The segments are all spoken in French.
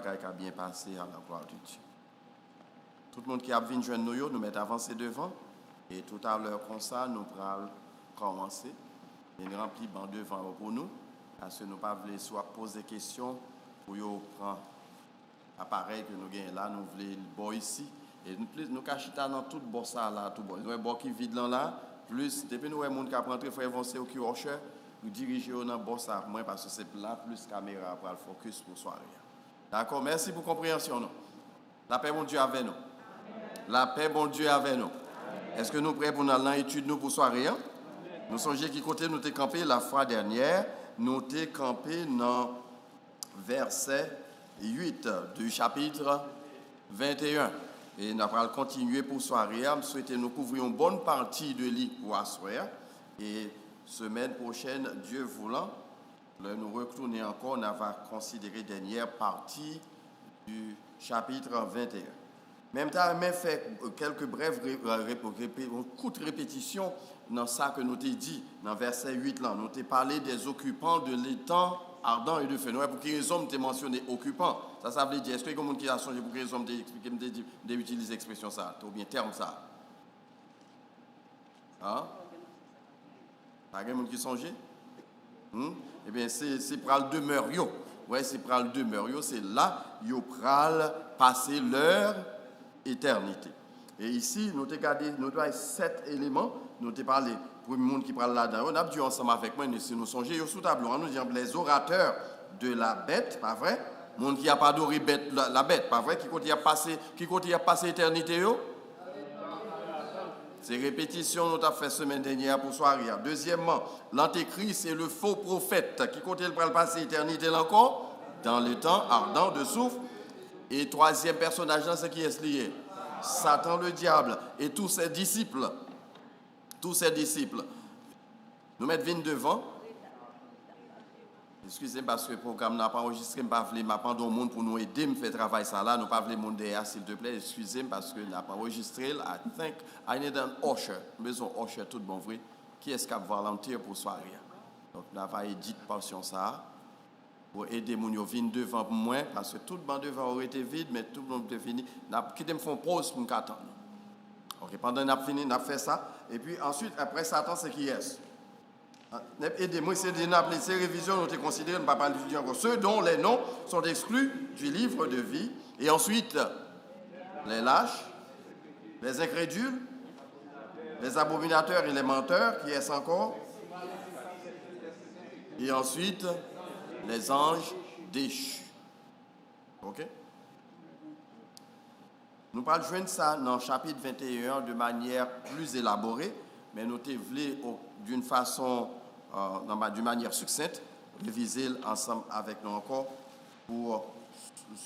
bagaille qui a bien passé à la gloire de Dieu. Tout le monde qui a venu joindre nous, nous mettons avancer devant. Et tout à l'heure, comme ça, nous allons commencer. Et nous remplissons devant pour nous. Parce que nous ne voulons pas soit poser des questions pour prendre l'appareil que nous avons là, nous voulons le bon ici. Et nous cachons dans tout bon ça là, tout bon. Nous avons un bon qui vide là, plus, depuis nous avons des gens qui rentrent, il faut avancer au QRC, nous diriger dans le bon ça, moins parce que c'est là, plus caméra pour le focus pour soirée. D'accord, merci pour la compréhension. Non? La paix, bon Dieu, avec nous. La paix, bon Dieu, avec nous. Est-ce que nous sommes prêts pour nous aller dans l'étude nous pour soirée? Hein? Nous songeons qui côté nous t'es campé la fois dernière, nous t'es campé dans verset 8 du chapitre 21. Et nous allons continuer pour soirée. Je souhaite nous couvrir une bonne partie de l'île pour soirée. Et semaine prochaine, Dieu voulant, nous retourner encore, on va considérer la dernière partie du chapitre 21. Même temps, on fait quelques brèves courtes répétitions dans ça que nous t'ai dit, dans verset 8 là. Nous t'ai parlé des occupants de l'étang ardent et de feu. Pour quelle raison tu mentionné occupants? Ça veut dire, est-ce que quelqu'un qui a changé pour quelle raison d'utiliser l'expression ça, ou bien terme ça? Hein? Pas quelqu'un qui a changé? Eh bien, c'est pour le demeure. Ouais, c'est pour le demeure. C'est là, yo pral passer leur éternité. Et ici, nous avons regardé, nous avons 7 éléments. Nous avons parlé pour le monde qui parle là-dedans. On a dit ensemble avec moi, si nous songeons sous tableau, nous disons les orateurs de la bête, pas vrai? Le monde qui n'a pas adoré la bête, pas vrai? Qui compte y a passé l'éternité. C'est répétition nous avons fait semaine dernière pour soirée. Deuxièmement, l'antéchrist c'est le faux prophète qui compte le passer l'éternité encore dans le temps ardent de soufre. Et troisième personnage, c'est qui est lié? Satan le diable et tous ses disciples. Tous ses disciples. Nous mettons devant. Excusez-moi parce que le programme n'a pas enregistré, je ne vais pas prendre au monde pour nous aider à faire travail ça là. Nous ne pouvons pas le monde derrière, s'il te plaît. Excusez-moi parce que n'a pas enregistré. I think I need an usher. Besoin usher tout bon vrai. Qui est-ce qui va volontaire pour soirée? Donc nous avons édité portion ça pour aider mon yo venir devant moi parce que tout le monde devant aurait été vide mais tout le monde est fini. Qui me font pause pour nous attendre. OK, pendant qu'on a fini, on a fait ça et puis ensuite après Satan c'est qui est? Aidez-moi, c'est ces révisions, nous avons considéré, nous ne parlons pas encore. Ceux dont les noms sont exclus du livre de vie. Et ensuite, les lâches, les incrédules, les abominateurs et les menteurs, qui est encore? Et ensuite, les anges déchus. OK? Nous parlons de ça dans le chapitre 21 de manière plus élaborée, mais nous voulons d'une façon, d'une manière succincte, réviser ensemble avec nous encore pour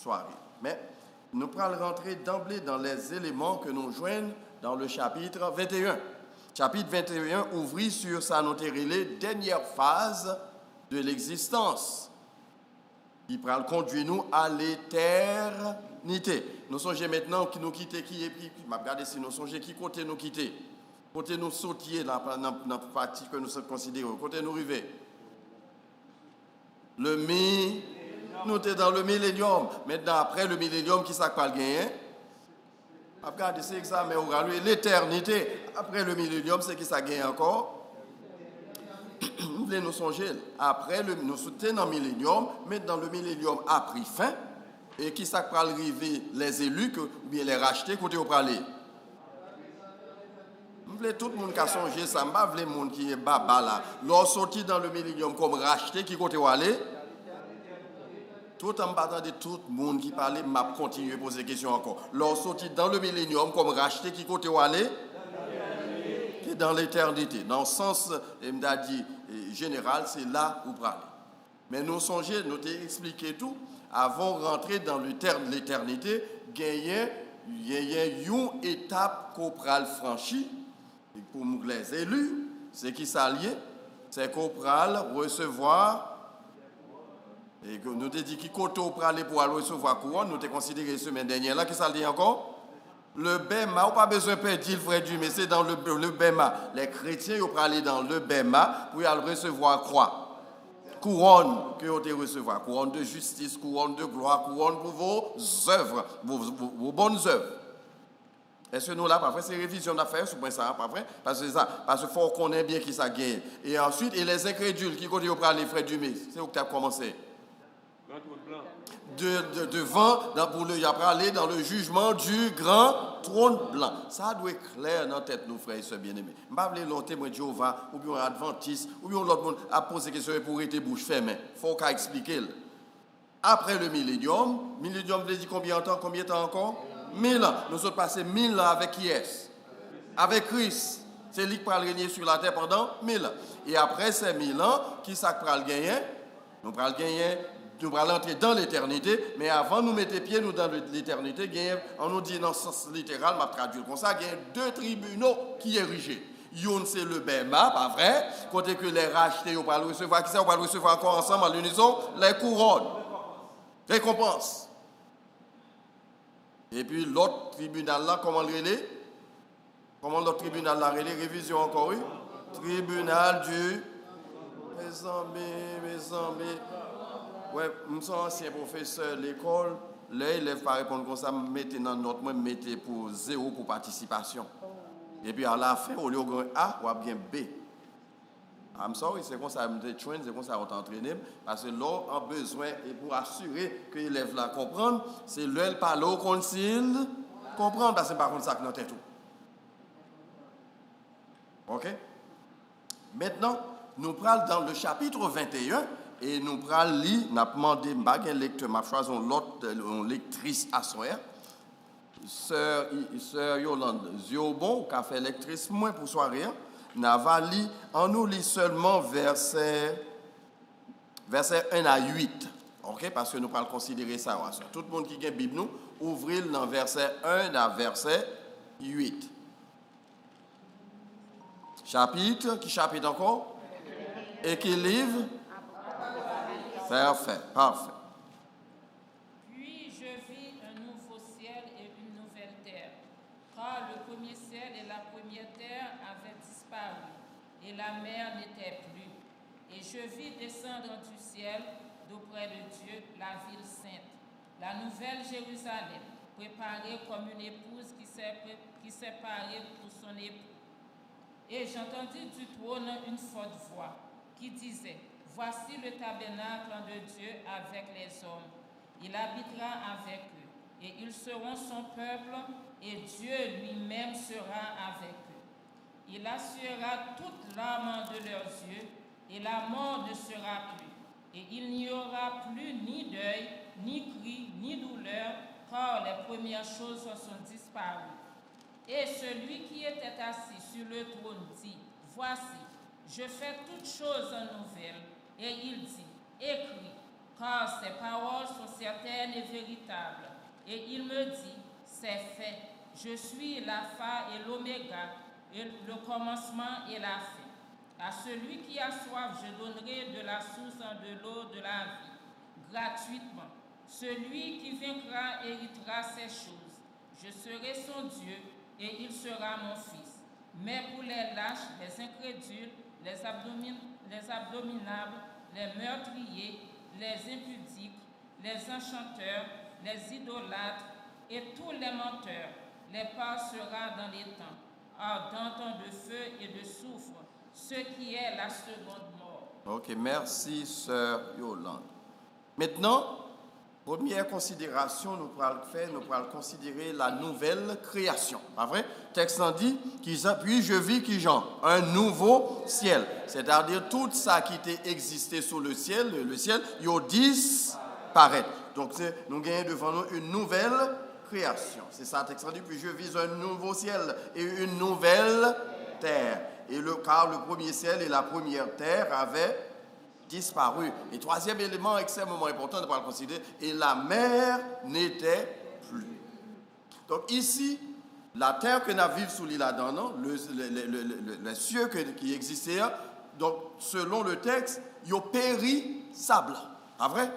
soirée. Mais nous allons rentrer d'emblée dans les éléments que nous joignons dans le chapitre 21. Chapitre 21 ouvrit sur sa notérélée dernière phase de l'existence qui va conduire nous à l'éternité. Nous songeons maintenant qui nous quitter, qui est puis, je vais regarder si nous songeons qui côté nous quitter. Côté nous sautier dans la partie que nous considérons. Côté nous arriver. Nous sommes dans le millénium. Maintenant, après le millénium, qui ça va gagner? Regardez, c'est examen oral. L'éternité. Après le millénium, c'est qui ça gagne encore? Nous voulons nous songer. Après, nous sommes dans le millénium. Maintenant, le millénium a pris fin. Et qui ça va arriver? Les élus, ou bien les racheter, côté au parler. Nous voulons tout le monde qui a songé ça. Nous ne voulons pas le monde qui est baba là. Lorsqu'on sorti dans le millénium comme racheté, qui côté où aller? Tout en battant de tout le monde qui parlait, m'a continué à poser des questions encore. Lorsqu'on sorti dans le millénium comme racheté, qui côté où aller? Dans l'éternité. Dans le sens, il m'a dit, général, c'est là où parler. Mais nous songeons, nous t'ai expliqué tout. Avant de rentrer dans le terme de l'éternité, il y a une étape qu'on pral franchie. Et pour nous les élus, c'est qui s'allie, c'est qu'on pral recevoir. Et nous t'ai dit qui côté on pral pour recevoir couronne, nous t'ai considéré semaine dernière là, qui s'allie encore? Le Bema, on n'a pas besoin de perdre le frère Dieu, mais c'est dans le Bema. Les chrétiens, ils vont aller dans le Bema pour y aller recevoir croix. couronne que vous allez recevoir. Couronne de justice, couronne de gloire, couronne pour vos œuvres, vos bonnes œuvres. Est-ce que nous là, pas vrai, c'est révision d'affaires, sur ça, pas vrai? Parce qu'il faut qu'on ait bien qui ça gagne. Et ensuite, et les incrédules qui continuent à prendre les frais du mes, c'est où que tu as commencé? Devant, il a parlé dans le jugement du grand trône blanc. Ça doit être clair dans la tête, nos frères et sœurs bien-aimés. Je ne vais pas l'autre témoin de Jéhovah, ou bien un adventiste, ou bien l'autre monde a posé des questions pour être bouche fermée. Il faut qu'on explique. Après le millénium veut dire combien de temps encore? 1000 ans. Nous sommes passés 1000 ans avec qui est-ce? Avec Christ. C'est lui qui va régner sur la terre pendant 1000 ans. Et après ces 1000 ans, qui ça va le gagner? Nous allons gagner. Nous allons entrer dans l'éternité, mais avant de nous mettre pieds nous dans l'éternité, on nous dit dans le sens littéral, je vais traduire comme ça, il y a 2 tribunaux qui érigés. Yon c'est le Bema, pas vrai? Côté que les rachetés, on va le recevoir, qui ça, on va le recevoir encore ensemble à l'unisson, les couronnes, récompenses. Et puis l'autre tribunal là, comment le relais? Comment l'autre tribunal là relais? Révision encore, oui? Tribunal du... Mes amis... Ouais, je suis ancien professeur de l'école. Les élèves ne répondent pas comme ça, mettez dans notre moi, mettez pour 0 pour participation. Et puis à la fin, au lieu de A, on a bien B. I'm sorry, c'est comme ça, c'est comme ça on t'entraîne. Parce que là, on a besoin, et pour assurer que l'élève là comprenne, c'est l'élève parle au concile, comprendre, parce que par contre, ça que notre tête tout. OK? Maintenant, nous parlons dans le chapitre 21. Et nous prenons lire, nous avons demandé un lecteur, nous avons choisi une lectrice à soir. Sœur Yolande Ziobon, qui a fait lectrice moins pour soirée, nous avons lu, on nous lit seulement verset 1 à 8. OK? Parce que nous allons considérer ça. Tout le monde qui a la Bible, nous, ouvrez dans verset 1 à verset 8. Chapitre, qui chapitre encore? Équilibre. Parfait. Puis je vis un nouveau ciel et une nouvelle terre, car le premier ciel et la première terre avaient disparu, et la mer n'était plus. Et je vis descendre du ciel, d'auprès de Dieu, la ville sainte, la nouvelle Jérusalem, préparée comme une épouse qui s'est parée pour son époux. Et j'entendis du trône une forte voix qui disait: Voici le tabernacle de Dieu avec les hommes. Il habitera avec eux, et ils seront son peuple, et Dieu lui-même sera avec eux. Il assurera toute larme de leurs yeux, et la mort ne sera plus. Et il n'y aura plus ni deuil, ni cri, ni douleur, car les premières choses sont disparues. Et celui qui était assis sur le trône dit: Voici, je fais toutes choses nouvelles. Et il dit: Écris, car ces paroles sont certaines et véritables. Et il me dit: C'est fait. Je suis l'alpha et l'oméga, et le commencement et la fin. À celui qui a soif, je donnerai de la source de l'eau de la vie, gratuitement. Celui qui vaincra héritera ces choses. Je serai son Dieu, et il sera mon fils. Mais pour les lâches, les incrédules, les abominables, les meurtriers, les impudiques, les enchanteurs, les idolâtres et tous les menteurs, les part sera dans les temps, ardent de feu et de soufre, ce qui est la seconde mort. OK, merci, sœur Yolande. Maintenant, première considération, nous pourrons considérer la nouvelle création. Pas vrai? Le texte en dit, puis je vis qui genre un nouveau ciel. C'est-à-dire tout ça qui était existé sous le ciel, il y a disparaît. Donc nous gagnons devant nous une nouvelle création. C'est ça le texte en dit, puis je vis un nouveau ciel et une nouvelle terre. Car le premier ciel et la première terre avaient disparu. Et troisième élément extrêmement important de pouvoir considérer, et la mer n'était plus. Donc ici, la terre que nous vivons sous l'île là-dedans, les cieux qui existaient, donc selon le texte, ils ont périssable. Pas vrai?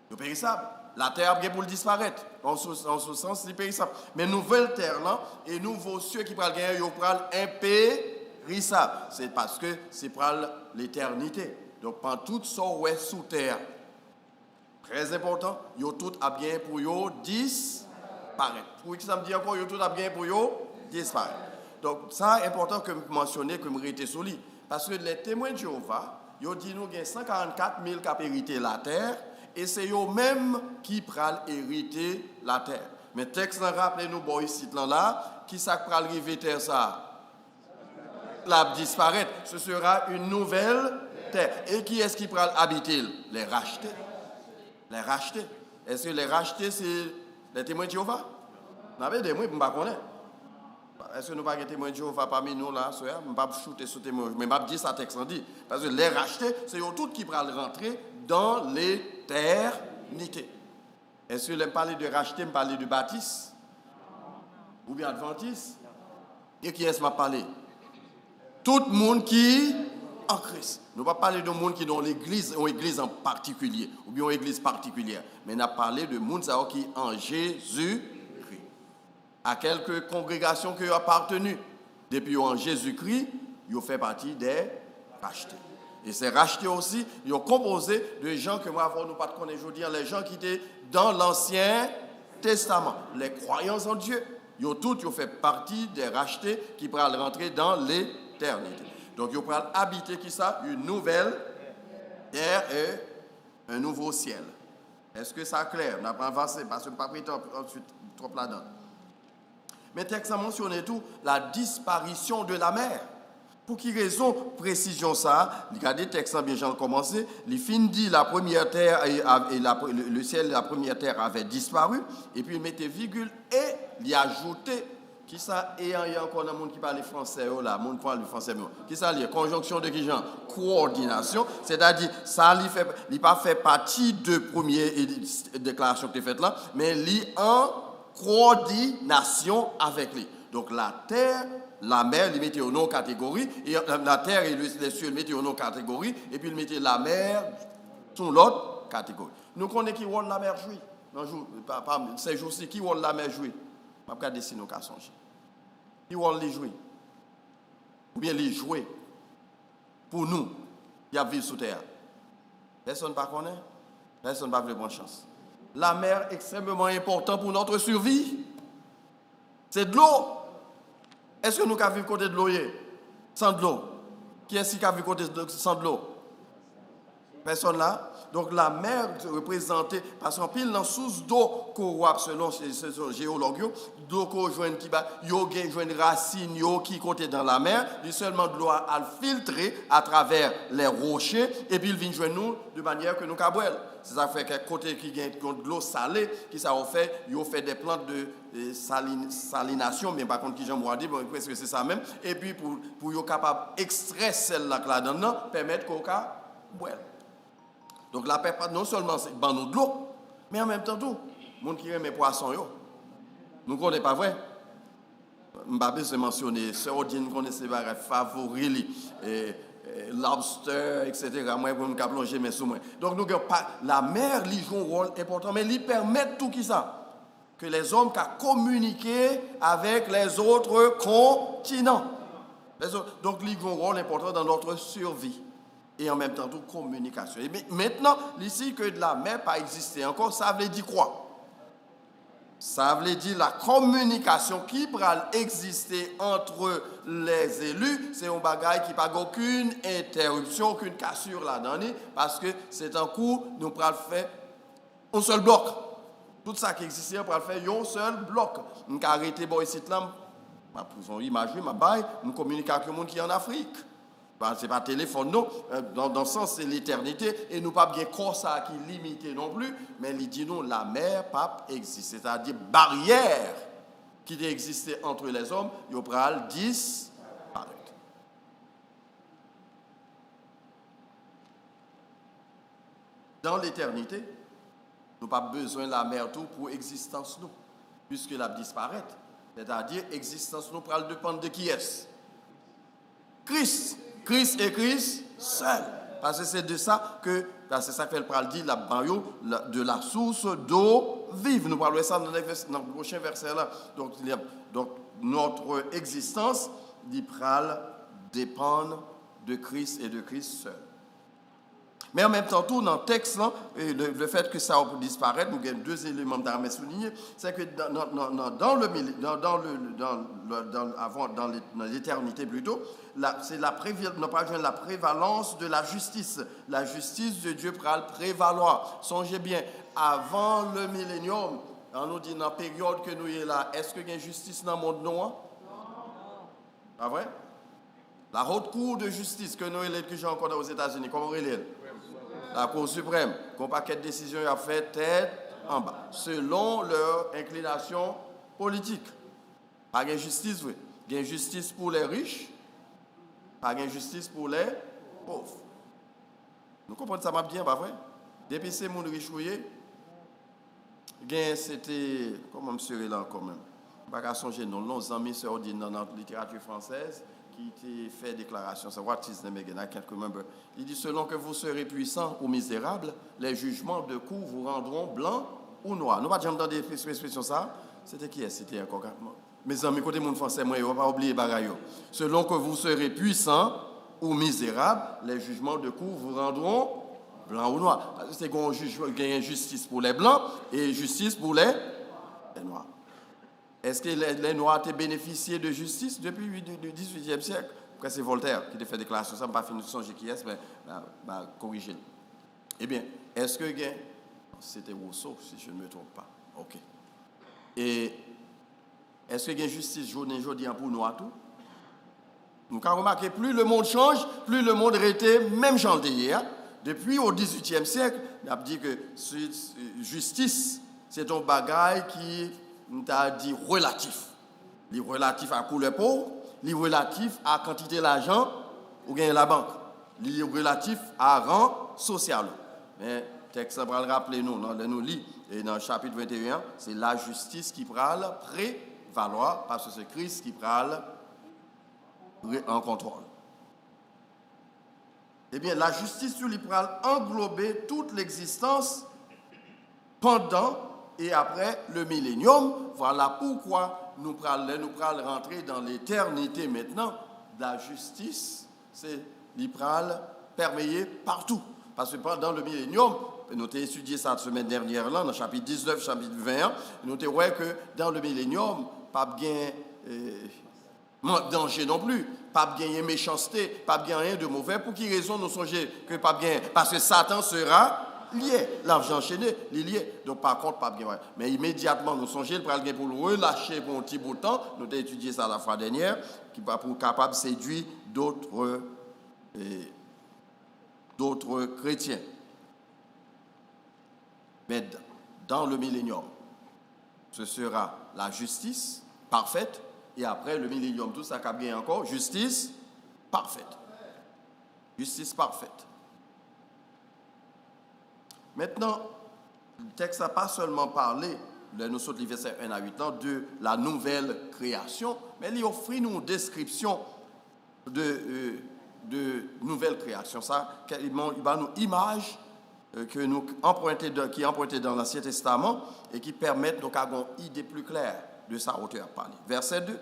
Ils ont périssable. La terre a bien pour le disparaître. En ce sens, c'est périssable. Mais nouvelle terre là, et nouveaux cieux qui prennent gagner, ils prennent impérissable. C'est parce que c'est pour l'éternité. Donc, pendant tout ça, ouais, sous terre, très important, yo tout a bien pour yo disparaître. Pour qui ça me dit encore, yo tout a bien pour yo disparaître. Donc, ça, important que je mentionne, que je rete sur lui. Parce que les témoins de Jéhovah, ils disent nous qu'il y a 144 000 qui ont hérité la terre, et c'est eux-mêmes qui prennent hériter la terre. Mais texte rappelez-nous, bon, ici, là, qui ça prend arriver terre ça? La disparaître. Ce sera une nouvelle terre. Et qui est-ce qui prend habiter? Les racheter. Les racheter. Est-ce que les racheter, c'est les témoins de Jéhovah? Vous avez des témoins, je ne connais pas. Est-ce que nous n'avons pas de témoins de Jéhovah parmi nous là? Je ne vais pas shooter sur témoins, mais je vais dire ça texte en dit. Parce que les racheter, c'est eux tous qui prennent rentrer dans l'éternité. Est-ce que je parle de racheter, je parle de baptiste? Ou bien adventiste? Et qui est-ce que je parle? Tout le monde qui en Christ. Nous ne pas parler de monde qui est dans l'église, une église en particulier, ou bien une église particulière. Mais nous parlons de monde qui est en Jésus-Christ. À quelques congrégations qui ont appartenu. Depuis en Jésus-Christ, ils ont fait partie des rachetés. Et ces rachetés aussi, ils ont composé de gens que moi, nous ne pas connaître aujourd'hui, les gens qui étaient dans l'Ancien Testament, les croyants en Dieu. Ils ont tous fait partie des rachetés qui pourraient rentrer dans l'éternité. Donc, ils pourraient habiter qui ça? Une nouvelle terre et un nouveau ciel. Est-ce que ça clair? On n'a pas avancé parce que je n'ai pas pris ensuite trop là-dedans. Mais le texte a mentionné tout, la disparition de la mer. Pour quelle raison précision ça? Regardez le texte bien j'ai commencé. Il fin dit la première terre et le ciel de la première terre avait disparu. Et puis il mettait virgule et il a ajouté. Qui ça? Et il y a encore un monde qui parle français là, monde parle français. Qui ça lié? Conjonction de qui genre? Coordination. C'est-à-dire, ça il pas fait partie de première déclaration que tu as faite là, mais il en coordination avec lui. Donc la terre, la mer, il mettait au nom catégorie, et la terre et les cieux, il mettait au nom catégorie, et puis il mettait la mer sous l'autre catégorie. Nous connaissons qui rôle la mer jouer. Ces jours-ci, qui rôle la mer jouer? Je ne vais pas dessiner nos cas songer. Qui rôle les jouer? Ou bien les jouer pour nous, qui vivent sous terre. Personne ne connaît, personne ne va prendre chance. La mer est extrêmement importante pour notre survie. C'est de l'eau. Est-ce que nous avons vu côté de l'eau sans de l'eau? Qui est-ce qui a vu côté sans de l'eau? Personne là. Donc la mer représentée, parce qu'en pile dans sous d'eau qu'on selon ces géologues, d'eau qu'on joint qui va, yo joint racine yo qui côté dans la mer, il seulement de l'eau à filtrer à travers les rochers et puis il vient joindre nous de manière que nous cabouel. C'est ça fait que côté qui gagne de l'eau salée, qui ça fait, yo fait des plantes de salination, mais par contre qui j'aime dire, bon, presque c'est ça même, et puis pour yo capable extraire celle-là là-dedans, permettre qu'on boire. Donc la paix, non seulement c'est ban nous de l'eau, mais en même temps tout, les gens qui aiment les poissons, nous ne connaissons pas vrai. Je ne vais pas mentionner, sardine, nous connaissons les favoris, lobster, etc. Moi, je ne vais pas plonger mes sous-moi. Donc nous n'avons pas, la mer joue un rôle important, mais elle permet tout qui ça, que les hommes puissent communiquer avec les autres continents. Donc elle joue un rôle important dans notre survie. Et en même temps, toute communication. Et maintenant, ici, que de la mer pas existé encore, ça veut dire quoi? Ça veut dire la communication qui pourra exister entre les élus, c'est un bagage qui n'a aucune interruption, aucune cassure là-dedans, parce que c'est un coup, nous pourrons faire un seul bloc. Tout ça qui existe, on pourra faire un seul bloc. Nous avons arrêté ici, là, pour image, nous communiquons avec le monde qui est en Afrique. Ce n'est pas téléphone, non. Dans le sens, c'est l'éternité. Et nous pas bien corps ça qui est limité non plus. Mais il dit nous, la mer pas existe. C'est-à-dire barrière qui existait entre les hommes, il pourra disparaître. Dans l'éternité, nous n'avons pas besoin de la mer tout pour existence nous. Puisque la disparaître. C'est-à-dire, existence nous pourra dépendre de qui est-ce? Christ. Christ et Christ seul. Parce que c'est de ça que, c'est ça qu'elle parle dit, la banyo, de la source d'eau vive. Nous parlons de ça dans le prochain verset là. Donc notre existence, il dépend de Christ et de Christ seul. Mais en même temps, tout dans le texte, là, le fait que ça peut disparaître, nous avons deux éléments d'armée soulignés, c'est que dans l'éternité plutôt, c'est nous pas besoin de la prévalence de la justice. La justice de Dieu pourra le prévaloir. Songez bien, avant le millénium, on nous dit dans la période que nous sommes là, est-ce qu'il y a une justice dans le monde noir? Non. Pas vrai? La haute cour de justice que nous avons encore aux États-Unis, comment on est? La Cour suprême, qu'on paquet de décisions a fait tête en bas, selon leur inclination politique. Pas de justice, oui. Il y a justice pour les riches, pas de justice pour les pauvres. Nous comprenons ça bien, pas vrai? Depuis ces gens riches, c'était, comment monsieur est là quand même? Je ne sais pas songer, nos amis se dit dans la littérature française, qui fait déclaration, c'est What is the Megan, I can't remember. Il dit, selon que vous serez puissants ou misérables, les jugements de cour vous rendront blanc ou noir. Nous ne pouvons pas entendre des expressions ça. C'était qui est? C'était encore. Mes amis, côté mon français, moi, il ne faut pas oublier bagaille. Selon que vous serez puissants ou misérables, les jugements de cour vous rendront blanc ou noir. C'est qu'on juge, il y a justice pour les blancs et justice pour les noirs. Est-ce que les Noirs ont bénéficié de justice depuis le XVIIIe siècle? Après, c'est Voltaire qui a fait déclaration. Ça, je ne vais pas finir de songer qui est, mais corriger. Eh bien, est-ce que c'était Rousseau, si je ne me trompe pas. OK. Et est-ce qu'il y a justice journée pour nous à tout? Nous avons remarqué, plus le monde change, plus le monde était même genre d'hier. Depuis au XVIIIe siècle, on a dit que justice, c'est un bagage qui nous a dit relatif. Il est relatif à couleur peau, il est relatif à quantité d'argent ou gagner la banque. Il est relatif à rang social. Mais le texte va le rappeler nous lit et dans le chapitre 21, c'est la justice qui prend prévaloir parce que c'est Christ qui prend en contrôle. Eh bien, la justice lui prend englober toute l'existence pendant et après le millénium. Voilà pourquoi nous prenons rentrer dans l'éternité maintenant. La justice, c'est l'ipral perméé partout. Parce que pendant le millénium, nous avons étudié ça la semaine dernière, là, dans le chapitre 19, chapitre 21, nous avons vu que dans le millénium, pas bien danger non plus, pas bien méchanceté, pas bien rien de mauvais. Pour qui raison nous songeons que pas bien? Parce que Satan sera lié, l'argent enchaîné, il est lié. Donc par contre, pas bien. Mais immédiatement, nous songeons pour le relâcher pour un petit bout de temps. Nous avons étudié ça la fois dernière, qui va pour capable de séduire d'autres chrétiens. Mais dans le millénium, ce sera la justice parfaite. Et après le millénium, tout ça qu'a bien encore, justice parfaite. Justice parfaite. Maintenant, le texte n'a pas seulement parlé, nous sommes versets 1 à 8 ans, de la nouvelle création, mais il offre nous une description de nouvelle création. Ça, il va nous image que nous qui est empruntée dans l'Ancien Testament et qui permettent donc d'avoir une idée plus claire de sa hauteur parlée. Verset 2.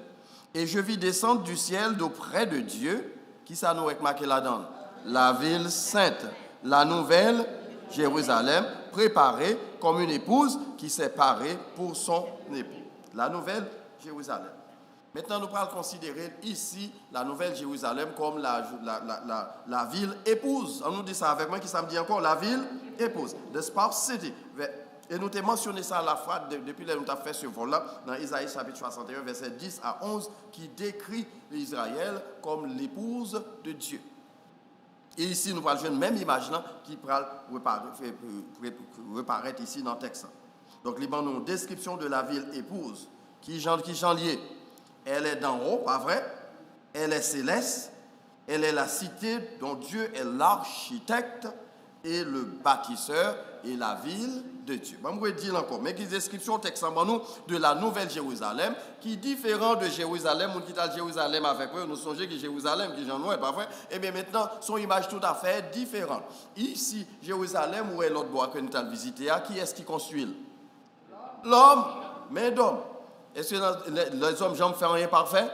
Et je vis descendre du ciel d'auprès de Dieu, qui ça nous est marqué là-dedans? La ville sainte, la nouvelle Jérusalem, préparée comme une épouse qui s'est parée pour son époux. La nouvelle Jérusalem. Maintenant, nous allons considérer ici la nouvelle Jérusalem comme la ville épouse. On nous dit ça avec moi, qui ça me dit encore? La ville épouse. The spouse city. Et nous avons mentionné ça à la fois depuis que nous avons fait ce vol-là, dans Isaïe chapitre 61, verset 10 à 11, qui décrit Israël comme l'épouse de Dieu. Et ici, nous parlons de la même image là, qui va reparaître ici dans le texte. Donc, il y a une description de la ville épouse, qui est liée. Elle est d'en haut, pas vrai? Elle est céleste. Elle est la cité dont Dieu est l'architecte et le bâtisseur et la ville de Dieu. Je vais dire encore, mais qui description texte de la nouvelle Jérusalem, qui est différent de Jérusalem, on quitte Jérusalem avec eux, nous songeons que Jérusalem, qui j'en ai, pas vrai? Et bien maintenant, son image tout à fait différente. Ici, Jérusalem, où est l'autre bois que nous avons visité, qui est-ce qui construit? L'homme, mais d'homme. Est-ce que les hommes, j'en fais rien parfait?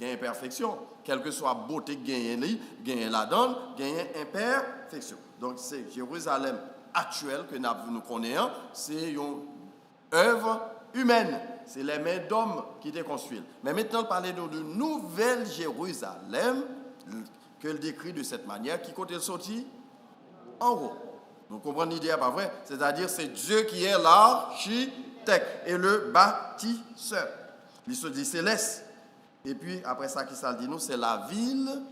Il y a imperfection. Quelle que soit la beauté que gagne la donne, il y a imperfection. perfection. Donc, c'est Jérusalem actuel que nous connaissons, c'est une œuvre humaine. C'est les mains d'hommes qui étaient construites. Mais maintenant, parler de nouvelle Jérusalem, que le décrit de cette manière, qui côté sorti en haut. Vous comprenez l'idée, pas vrai? C'est-à-dire, c'est Dieu qui est l'architecte et le bâtisseur. Il se dit céleste. Et puis, après ça, qui ça dit nous, c'est la ville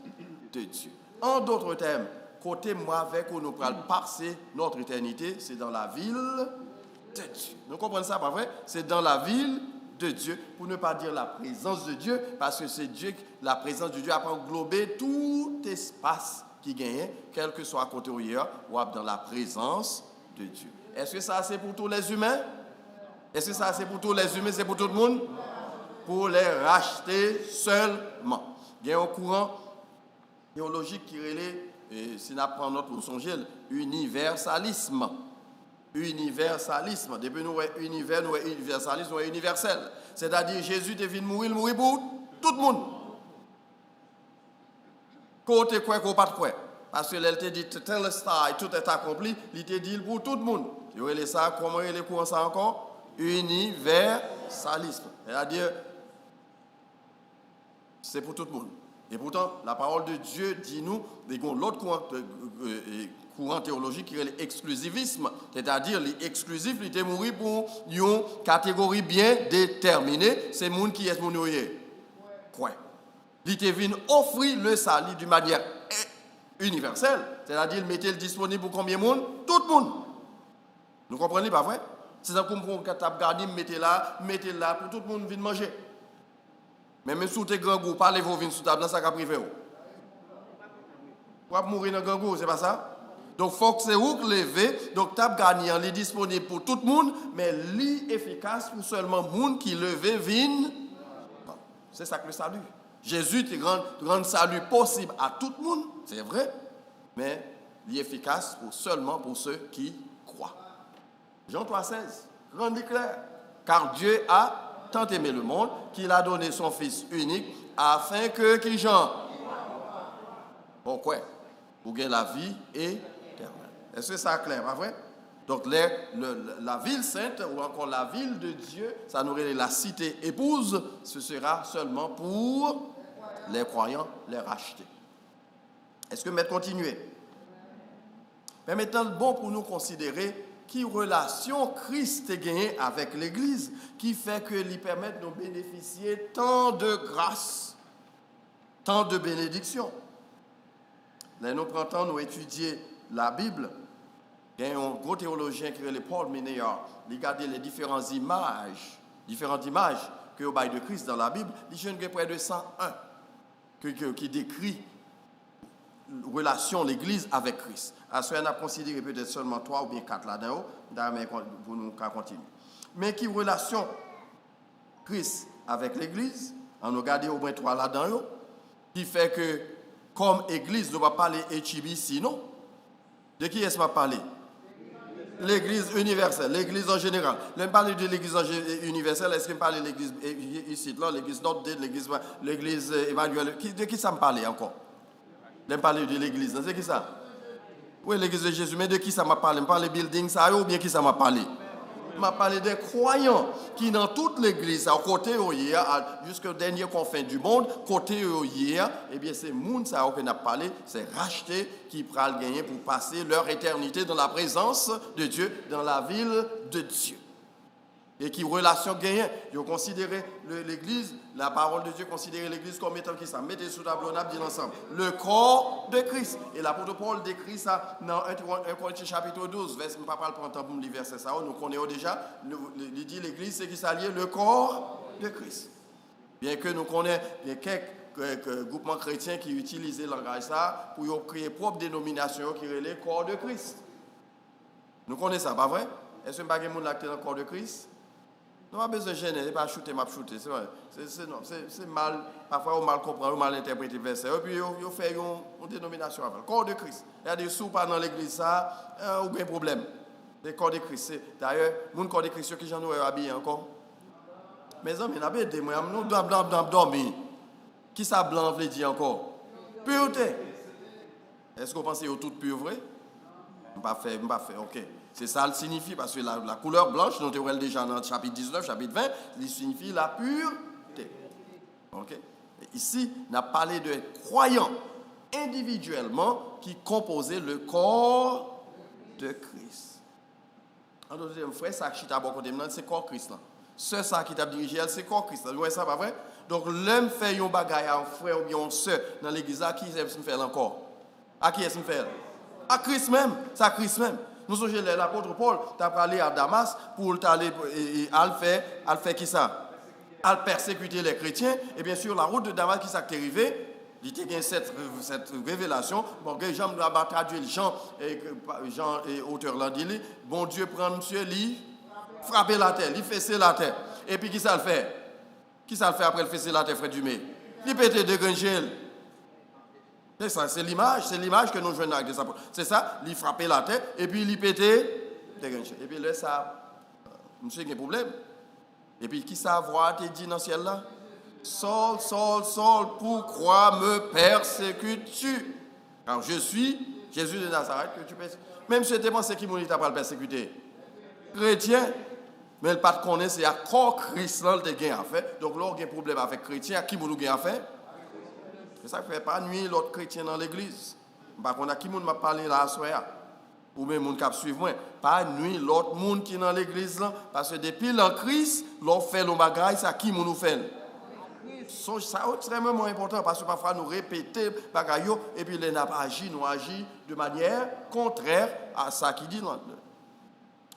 de Dieu. En d'autres termes, côté moi avec où nous pourrons passer notre éternité, c'est dans la ville de Dieu. Nous comprenons ça, pas vrai? C'est dans la ville de Dieu, pour ne pas dire la présence de Dieu, parce que c'est Dieu, la présence de Dieu a englobé tout espace qui gagne, quel que soit à côté ou ailleurs, ou dans la présence de Dieu. Est-ce que ça c'est pour tous les humains? Est-ce que ça c'est pour tous les humains, c'est pour tout le monde? Pour les racheter seulement. Il y a un courant théologique qui relève, si nous apprenons notre songer, universalisme. Universalisme. Depuis nous, univers, nous, universalisme, nous, universel. C'est-à-dire, Jésus devait mourir pour tout le monde. Côté quoi, côté pas de quoi. Parce que elle te dit, tel star, tout est accompli, il te dit pour tout le monde. Il y a ça, comment il est courant ça encore? Universalisme. C'est-à-dire, c'est pour tout le monde. Et pourtant, la parole de Dieu dit nous, l'autre courant théologique qui est l'exclusivisme, c'est-à-dire l'exclusif, il est mort pour une catégorie bien déterminée, c'est le monde qui est mon quoi. Il te vient offrir le salut d'une manière universelle, c'est-à-dire il mettait le disponible pour combien de monde? Tout le monde. Vous comprenez pas vrai? C'est ça comme quand tu as gardé, mettez là pour tout le monde venir manger. Mais même si tu es grand goût, parlez vos vins sous table, ça va privé. Pour mourir dans grand goût, c'est pas ça? Donc, il faut que c'est où lever. Donc, tu as gagné, il est disponible pour tout le monde, mais il est efficace pour seulement le monde qui levé vin. C'est ça que le salut. Jésus te rend salut possible à tout le monde, c'est vrai, mais il est efficace seulement pour ceux qui croient. Jean 3,16, rendez clair. Car Dieu a tant aimé le monde qu'il a donné son Fils unique afin que qui Jean? Pourquoi? Pour gagner la vie éternelle. Est-ce que ça est clair, pas vrai? Donc la ville sainte ou encore la ville de Dieu, ça nous relève la cité épouse, ce sera seulement pour les croyants, les racheter. Est-ce que maître continuer? Mais maintenant, bon pour nous considérer qui relation Christ a gagné avec l'Église, qui fait que lui permettre de nous bénéficier tant de grâce, tant de bénédictions. Là, nous prenons temps nous étudier la Bible. Il y a un gros théologien qui est Paul Mineyard. Il regarde les différentes images que au bail de Christ dans la Bible. Il y a près de 101 qui décrit relation de l'Église avec Christ. À ce qu'on a considéré peut-être seulement 3 ou bien 4 là-dedans, pour nous continuer. Mais qui relation Christ avec l'Église, on a regardé au moins 3 là-dedans, qui fait que comme Église, nous ne va pas parler HBC, non? De qui est-ce qu'on va parler? L'Église universelle, l'Église en général. Là, on parle de l'Église universelle, est-ce qu'on parle de l'Église ici, là, l'Église Notre-Dame, l'Église Emmanuel? De qui ça me parle encore? Je parle de l'église, c'est qui ça? Oui, l'église de Jésus, mais de qui ça m'a parlé? Je parle de building, ça, ou bien qui ça m'a parlé? Je m'a parlé des croyants qui, dans toute l'église, à côté jusqu'au dernier confin du monde, côté hier, eh bien, c'est monde ça qu'on a parlé, c'est racheté qui prend le gagner pour passer leur éternité dans la présence de Dieu, dans la ville de Dieu. Et qui relation gagnée. Ils ont considéré l'église, la parole de Dieu, considérer l'église comme étant qui ça. Mettez sous tableau, on a dit ensemble. Le corps de Christ. Et l'apôtre Paul décrit ça dans 1 Corinthiens chapitre 12. Je ne vais pas prendre le temps pour me verser ça. Nous connaissons déjà. Il dit l'église, c'est qui s'allie le corps de Christ. Bien que nous connaissons, il y a quelques groupements chrétiens qui utilisent le langage ça pour créer propre dénomination qui est le corps de Christ. Nous connaissons ça, pas vrai? Est-ce que nous n'avons pas dans le corps de Christ? Nous n'avons pas besoin de gêner, pas shooter, c'est vrai. C'est mal, parfois on mal comprend, on mal interpréter le verset. Et puis on fait une dénomination avec le corps de Christ. Il y a des sous pas dans l'église, ça, ou bien problème. Le corps de Christ. D'ailleurs, mon corps de Christ, qui j'en ai habillé encore. Mes amis, nous avons des moyens, nous devons dormir. Qui ça blanc veut dire encore? Pureté. Est-ce que vous pensez au tout pur vrai? Pas fait, ok. C'est ça le signifie, parce que la couleur blanche, nous avons déjà dans le chapitre 19, chapitre 20, il signifie la pureté. Ok? Et ici, on a parlé de croyants individuellement qui composaient le corps de Christ. En d'autres termes, frère, ça qui t'a côté maintenant, c'est corps Christ là. Ce ça qui t'a dirigé, c'est corps Christ là. Vous voyez ça, pas vrai? Donc, l'homme fait un bagage à un frère ou bien un soeur dans l'église, à qui est-ce qu'il fait encore? À qui est-ce qu'il fait? À Christ même, c'est à Christ même. Nous sommes l'apôtre Paul, tu as parlé à Damas pour aller faire qui ça? À persécuter les chrétiens. Et bien sûr, la route de Damas qui s'est arrivée, il y a cette révélation. Bon, Jean doit traduire Jean et auteur l'a dit, bon Dieu prend monsieur, lui, frapper la terre, lui fesser la terre. Et puis qui ça le fait? Qui ça le fait après le fesser la terre, frère Dumé? Il pète de gangel. C'est ça, c'est l'image que nous jouons avec des apôtres. C'est ça, il frappait la tête et puis il pétait des gangels. Et puis là, ça, monsieur, il y a un problème. Et puis qui ça voit, te dit dans le ciel là? Saul, Saul, Saul, pourquoi me persécutes-tu? Alors je suis Jésus de Nazareth que tu persécutes. Même si tu pensé qui m'a pas le persécuter. Chrétien, mais le pas de connaître, c'est à quoi Christ là le gain à faire. Donc là, il y a un problème avec chrétien, à qui vous gain à faire? C'est ça ne fait pas nuire l'autre chrétien dans l'église. Par contre, à qui m'a parlé là à soir? Ou même moun qui suivre moi, pas nuire l'autre monde qui est dans l'église là, parce que depuis l'en Christ, l'on fait le bagage, c'est à qui nous fait. Ça c'est extrêmement important parce que parfois nous répétons bagage et puis les n'a pas agi, nous agit de manière contraire à ça qui dit dans.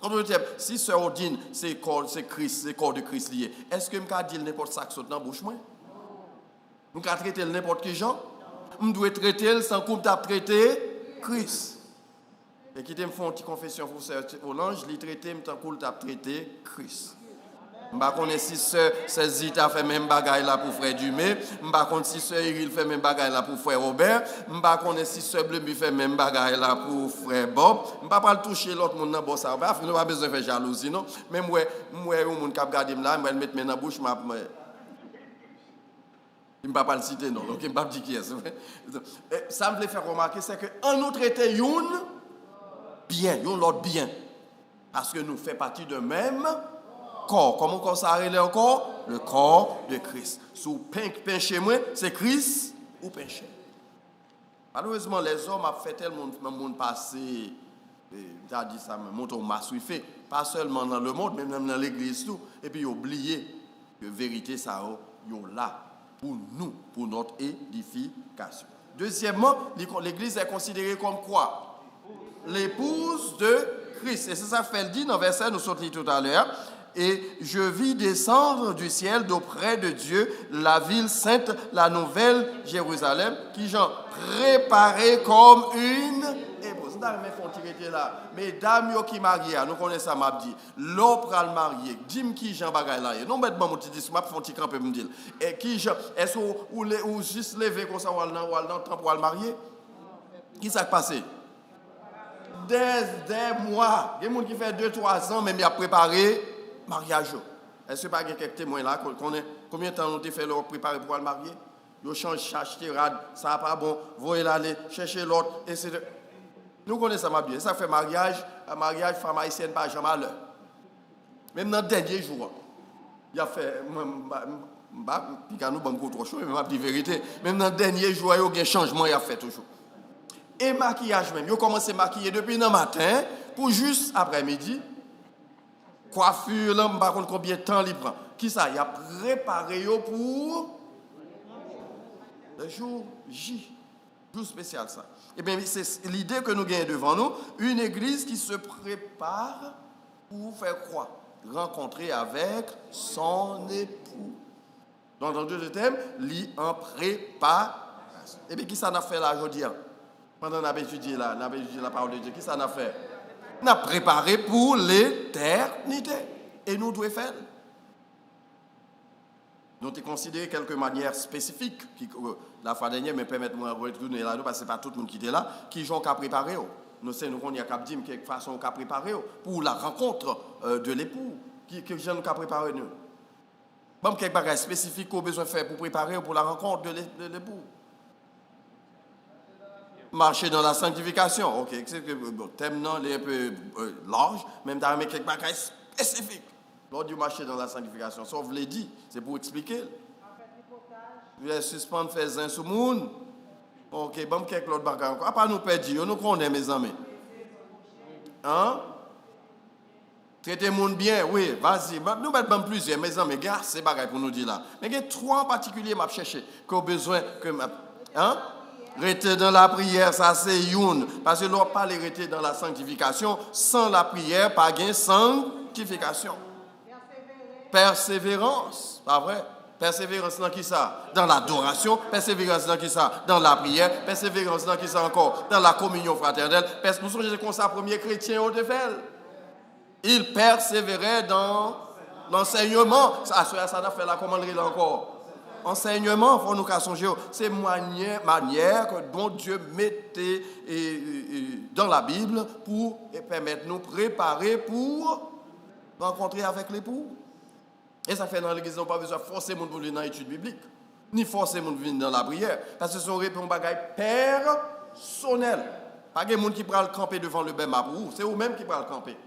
En d'autres termes, si Sœur Odine, c'est Christ, c'est corps de Christ lié, est-ce que je peux dire n'importe ça qui saute dans la bouche moi? Je peux traiter n'importe qui gens? Je dois traiter sans qu'on t'a traité Christ. Et qui te font une petite confession pour Sœur Olange, je l'ai traité, tant qu'on t'a traité Christ. Je ne sais pas si Sœur Zita fait même bagaille là pour frère Dumé. Je ne sais pas si Sœur Iril fait même bagaille là pour frère Robert. Je ne sais pas si Sœur Bleuby fait même bagaille là pour frère Bob. Je ne vais pas toucher l'autre monde dans le ça. Je n'ai pas besoin de faire jalousie, non? Mais moi, un monde qui a regardé là, je vais le mettre dans la bouche. Je ne vais pas le citer, non. Donc, je ne vais pas dire qui est. Ça me fait faire remarquer, c'est qu'en nous traiter bien, l'autre bien. Parce que nous faisons partie de même corps. Comment on s'arrête encore? Le corps de Christ. Sous pain chez moi, c'est Christ ou pain chez. Malheureusement, les hommes ont fait tellement de monde passer, j'ai dit ça, mon m'a fait, pas seulement dans le monde, mais même dans l'église tout. Et puis, oublier que la vérité, ça est là pour nous, pour notre édification. Deuxièmement, l'église est considérée comme quoi? L'épouse de Christ. Et c'est ça fait le dit dans le verset nous sommes tout à l'heure. Et je vis descendre du ciel d'auprès de Dieu la ville sainte, la nouvelle Jérusalem, qui j'en préparée comme une épouse. Là. Mesdames qui marient, nous connaissons ça, m'a dit. L'autre à le marier. Dis-moi qui j'en bagaille là. Non, mais moi, je dis, m'a fait un petit camp pour me dire. Et qui j'en, est-ce ou juste lever comme ça, ou dans le temps pour le marier? Qui s'est passé? Des mois. Il y a des gens qui fait 2-3 ans, même il a préparé le mariage. Est-ce que pas quelques témoins là combien de temps on a fait leur préparer pour le marier? Ils changent acheter rad, ça n'a pas bon, voyez l'aller, chercher l'autre, etc. Nous connaissons ça bien. Ça fait mariage femme haïtienne pas jamais à l'heure. Même dans le dernier jour, il a fait, puis quand nous avons trop chaud, mais je dis vérité, même dans le dernier jour, il y a un changement, il a fait toujours. Et maquillage même. Ils ont commencé à maquiller depuis le matin pour juste après-midi. Coiffure, là, je ne sais pas combien de temps il prend. Qui ça? Il a préparé pour le jour J. Jour spécial ça. Et bien, c'est l'idée que nous gagnons devant nous. Une église qui se prépare pour faire quoi? Rencontrer avec son époux. Donc, dans deux thèmes, l'y en prépare. Et bien, qui ça n'a fait là aujourd'hui? Pendant qu'on a étudié la parole de Dieu, qui ça n'a fait? On a préparé pour l'éternité. Et nous devons faire. Nous avons considéré quelques manières spécifiques qui, la fois dernière, me permettent de retourner là, parce que ce n'est pas tout le monde qui est là, qui ont qu'à préparer. Nous savons qu'on y a qu'à dire quelque façon qu'à préparer pour la rencontre de l'époux. Qui ont qu'à préparer nous. Bon, quelques bagages spécifiques qu'on a besoin de faire pour préparer pour la rencontre de l'époux. Marcher dans la sanctification. Ok, c'est que le thème non, il est un peu large, même dans quelques bagages spécifiques. Lors du marcher dans la sanctification, ça vous l'a dit, c'est pour expliquer. Vous allez suspendre, faire un sous monde. Ok, bon, quelques autres bagages encore. À part nous perdre, nous connaissons mes amis. Hein? Traiter le monde bien, oui, vas-y. Nous mettons plusieurs, mes amis, gars, c'est bagages pour nous dire là. Mais il y a trois en particulier que je cherche, qui ont besoin que. Hein? Rester dans la prière, ça c'est une. Parce que l'on parle de rester dans la sanctification, sans la prière, pas de sanctification. Persévérance, pas vrai? Persévérance dans qui ça? Dans l'adoration. Persévérance dans qui ça? Dans la prière. Persévérance dans qui ça encore? Dans la communion fraternelle. Parce que nous sommes comme ça, premier chrétien au fait. Il persévérait dans l'enseignement. Ça a fait la commanderie là encore. Enseignement, il faut nous songer. C'est manière que dont Dieu mettait dans la Bible pour permettre de nous préparer pour rencontrer avec l'époux. Et ça fait dans l'église, on n'a pas besoin de forcer les gens pour venir dans l'étude biblique, ni forcer les gens pour venir dans la prière. Parce que c'est un bagage personnel. Pas de gens qui prennent le camper devant le bain pour vous, c'est eux-mêmes qui prennent le camper.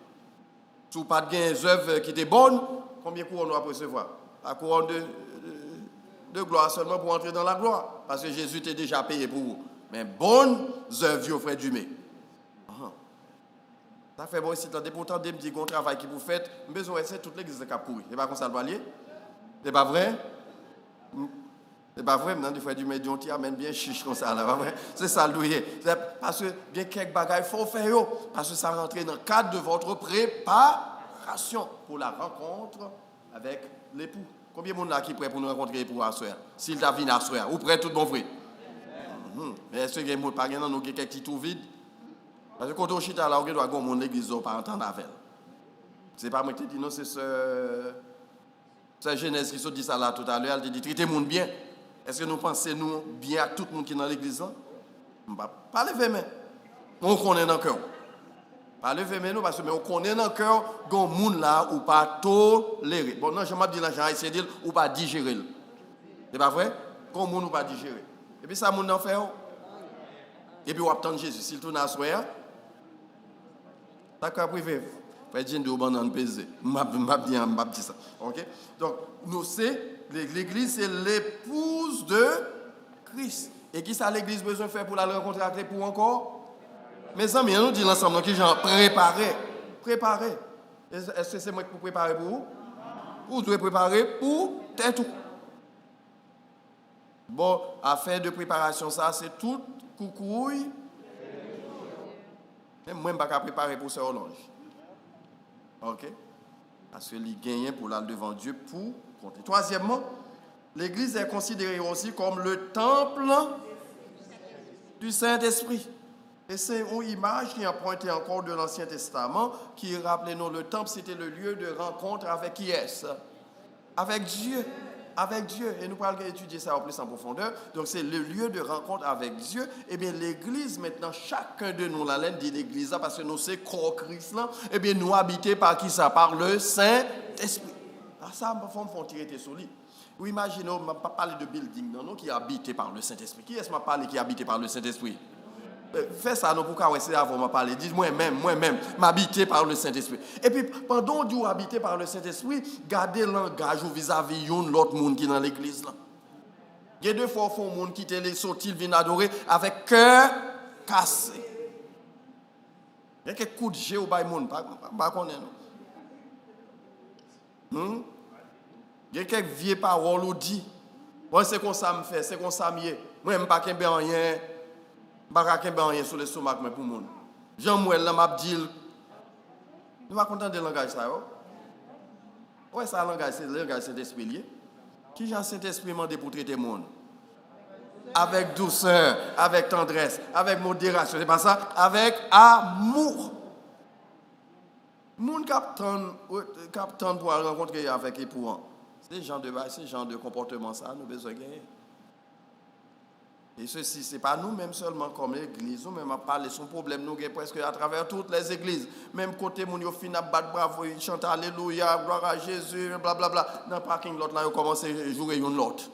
Si vous n'avez pas de œuvres qui étaient bonnes, combien de couronnes on va recevoir? La couronne de gloire seulement pour entrer dans la gloire. Parce que Jésus t'a déjà payé pour vous. Mais bonnes œuvres, vous faites du mieux. Ça fait bon ici, pourtant, des petits travail que vous faites, besoin de toute l'église de Cap Courir. Ce n'est pas comme ça le valier? Ce n'est pas vrai? Ce n'est pas vrai, maintenant, des fois, du médium, tu amènes bien chiche comme ça, là, pas vrai? C'est ça le douillet. Parce que, bien quelques bagages, il faut faire, parce que ça rentre dans le cadre de votre préparation pour la rencontre avec l'époux. Combien de monde là qui est prêt pour nous rencontrer l'époux à soir? S'il t'a vu à soir, ou prêt tout bon frère? Mais est-ce que vous n'avez pas quelqu'un qui tout vide? Parce que quand on chita là, on doit avoir l'église par entendre avec elle. Ce n'est pas moi qui te dis, non, c'est ce Genèse qui se dit ça là tout à l'heure. Elle te dit, traitez le monde bien. Est-ce que nous pensons nous bien à tout le monde qui est dans l'église? On ne va pas lever main. On connaît dans le cœur. Pas lever main, parce que on connaît dans le cœur qu'on monde là ou pas tolérer. Bon, non, je m'ai dit là, j'ai essayé de dire ou pas digérer. C'est pas vrai? Qu'on monde ou pas digérer. Et puis ça, monde en fait. Et puis on attend Jésus. S'il tourne à soir, d'accord, privé. Frère Jean de Obanan pesé. M'a dit ça. OK? Donc, nous c'est l'église c'est l'épouse de Christ. Et qui ça l'église besoin de faire pour la rencontrer avec l'époux encore? Mes amis, nous dit l'ensemble qui genre préparer. Préparer. Est-ce que c'est moi qui peux préparer pour vous? Vous devez préparer pour tête. Bon, affaire de préparation ça c'est tout coucouille. Même moi je ne peux pas préparer pour ce orange. OK? Parce que il gagne pour aller devant Dieu pour compter. Troisièmement, l'église est considérée aussi comme le temple du Saint-Esprit. Et c'est une image qui est pointée encore de l'Ancien Testament, qui rappelait nous le temple, c'était le lieu de rencontre avec qui est-ce? Avec Dieu. Avec Dieu. Et nous allons étudier ça en plus en profondeur. Donc c'est le lieu de rencontre avec Dieu. Eh bien l'église maintenant, chacun de nous, la laine dit l'église, parce que nous c'est corps Christ là, eh bien nous habitons par qui ça? Par le Saint-Esprit. Ça, il faut tirer tes souliers. Vous imaginez, je ne vais pas parler de building, non, qui est habité par le Saint-Esprit. Qui est-ce que je parle qui est habité par le Saint-Esprit? Fais ça, non, pour qu'à avant de parler. Dis moi-même, m'habiter par le Saint-Esprit. Et puis, pendant que vous habitez par le Saint-Esprit, gardez l'engagement vis-à-vis de l'autre monde qui est dans l'église. Il y a deux fois, il y a un monde qui est sorti, vient adorer avec cœur cassé. Il y a quelques coups de jet au bail monde, pas qu'on est. Il y a quelques vieilles paroles où dit, moi c'est comme ça me fait, c'est comme ça mieux. Moi, je ne pas qu'un rien. Je ne sais pas rien sur le stomac pour le monde. Jean-Mouel, là, m'a dit, nous ne content de langage ça. Oui, ça, c'est le langage Saint-Esprit. Qui j'ai Saint-Esprit demandé pour traiter le monde? Avec douceur, avec tendresse, avec modération. C'est pas ça? Avec amour. Le monde qui attend pour rencontrer avec l'époux. C'est ce genre de comportement, ça, nous avons besoin de gagner. Et ceci, ce n'est pas nous-mêmes seulement comme l'église, nous-mêmes à parler son problème, nous avons presque à travers toutes les églises. Même côté, nous avons fini à battre bravo, ils chantent Alléluia, gloire à Jésus, blablabla. Dans le parking, l'autre là, ils ont commencé à jouer une autre.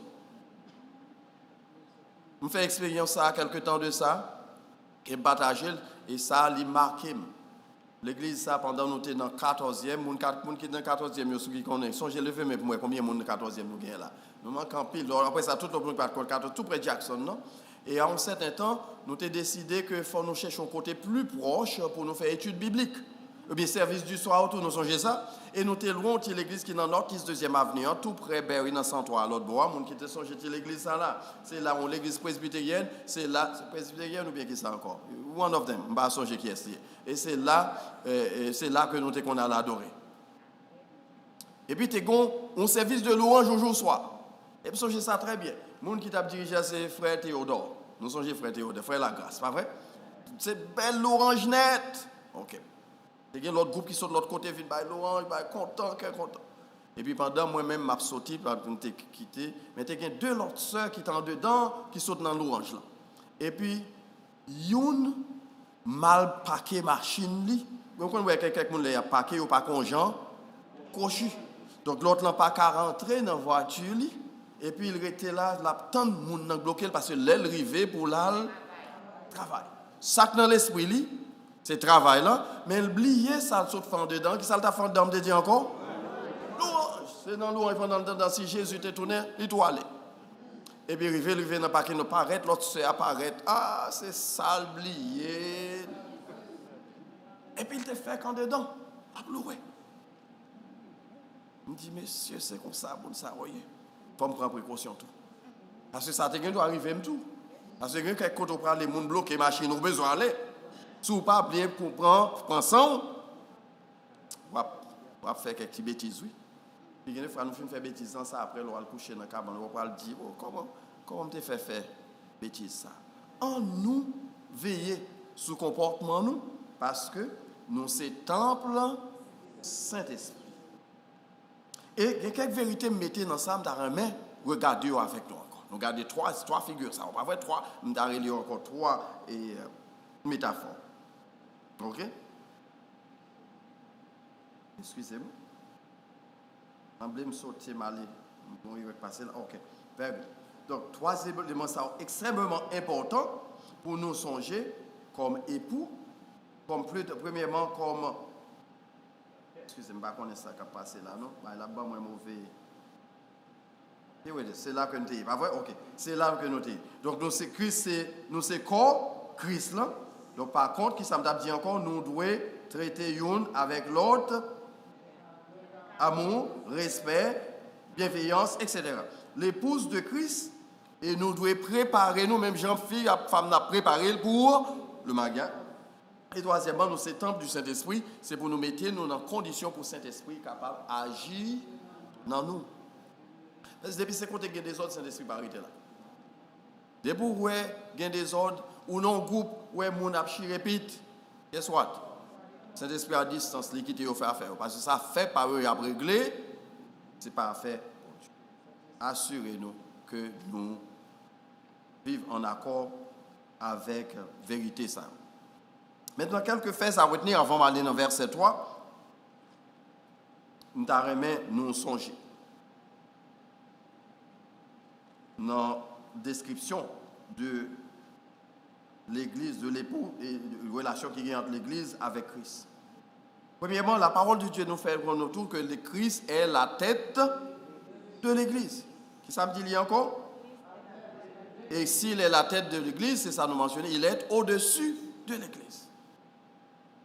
Je fais expérience ça, quelque temps de ça. et partager et ça lui marqué. L'église ça pendant nous étions dans 14e, moun qui dans 14e yo qui connaît. Songez lever mais pour moi combien moun dans 14e nous gagne là. Nous manquons pile. Après ça tout le monde pas 14 tout près de Jackson non. Et à un certain temps, nous avons décidé que faut nous chercher un côté plus proche pour nous faire études bibliques. Ou bien service du soir tout nous songez ça et nous étions loin de l'église qui est dans l'autre 2e avenue tout près Berry dans 103 à l'autre bois, moun qui était songé de l'église ça là. C'est là où l'église presbytérienne, c'est là presbytérienne ou bien qui ça encore. One of them, pas songer qui est. Et c'est là que nous qu'on a l'adorer. Et puis tu as un service de louange au jour soir. Et puis songez ça très bien. Moun qui t'a dirigé c'est frère Théodore. Nous songez frère Théodore, frère La Grâce, pas vrai? C'est belle l'orange net. OK. Il y a l'autre groupe qui sont de l'autre côté, vient by l'orange, content. Et puis pendant moi-même m'a sorti pour te quitter, mais il y a 2 autres sœurs qui sont dedans qui sont dans l'orange là. Et puis une mal paqué machine li. Donc on voit quelqu'un qui a paqué ou pas conjoint cochu. Donc l'autre n'a pas qu'à rentrer dans la voiture li. Et puis il était là, tant de monde n'a bloqué parce que l'aile rivé pour là travail. Ça dans l'esprit li, c'est travail là, mais il oublié ça saute fond dedans, qui ça t'a fait dedans de dire encore louange, c'est dans louange pendant si Jésus était tourné, il doit aller. Et puis rivé dans paquet nous paraît, l'autre se apparaît, ah c'est ça oublié. Et puis il te fait quand dedans, à louer. Il me dit monsieur, c'est comme ça, bon ça voyez. Faut me prendre précaution tout. Parce que ça te doit arriver même tout. Parce que quand on prend les monde bloqués machine ou besoin aller. Si vous pas bien comprendre, pensant on va faire quelques petites bêtises oui. Puis une fois nous faire bêtises ça après on va le coucher dans la cabane, on va le dire comment te fait faire bêtise ça. En nous veiller sur le comportement nous parce que nous c'est temple Saint-Esprit. Et il y a quelques vérités mettez dans ça, regardez avec nous encore. Nous regardons trois figures, ça. On va voir 3, nous allons encore 3 métaphores. OK? Excusez-moi. Je vais sauter mal. Il va passer là. OK. Very good. Donc, 3 éléments sont extrêmement importants pour nous songer comme époux, premièrement comme. Excusez-moi, je ne sais pas ça qui a passé là, non? Là-bas, moi, mauvais. C'est là que nous sommes. Pas vrai? OK. C'est là que nous sommes. Donc, nous, c'est Christ, nous, c'est corps, Christ, là. Donc, par contre, qui ça me dit encore, nous devons traiter l'un avec l'autre, amour, respect, bienveillance, etc. L'épouse de Christ, et nous devons préparer, nous, même Jean-Fille, femme, nous préparer pour le mariage. Et troisièmement, nous, c'est le temple du Saint-Esprit, c'est pour nous mettre nous dans condition pour le Saint-Esprit capable d'agir dans nous. Parce que depuis c'est quand il y a des ordres, Saint-Esprit va arrêter là. Depuis où il y a des ordres, ou non groupe, où il y a des gens qui répètent, guess what? Saint-Esprit à distance, l'équité au fait à faire. Parce que ça fait par eux à régler, c'est pas à faire pour Dieu. Assurez-nous que nous vivons en accord avec la vérité ça. Maintenant, quelques faits à retenir avant d'aller dans verset 3. Nous nous songer. Dans la description de l'église, de l'époux et de la relation qu'il y a entre l'église avec Christ. Premièrement, la parole de Dieu nous fait prendre autour que le Christ est la tête de l'église. Qui ça me dit il encore? Et s'il est la tête de l'église, c'est ça nous mentionner, il est au-dessus de l'église.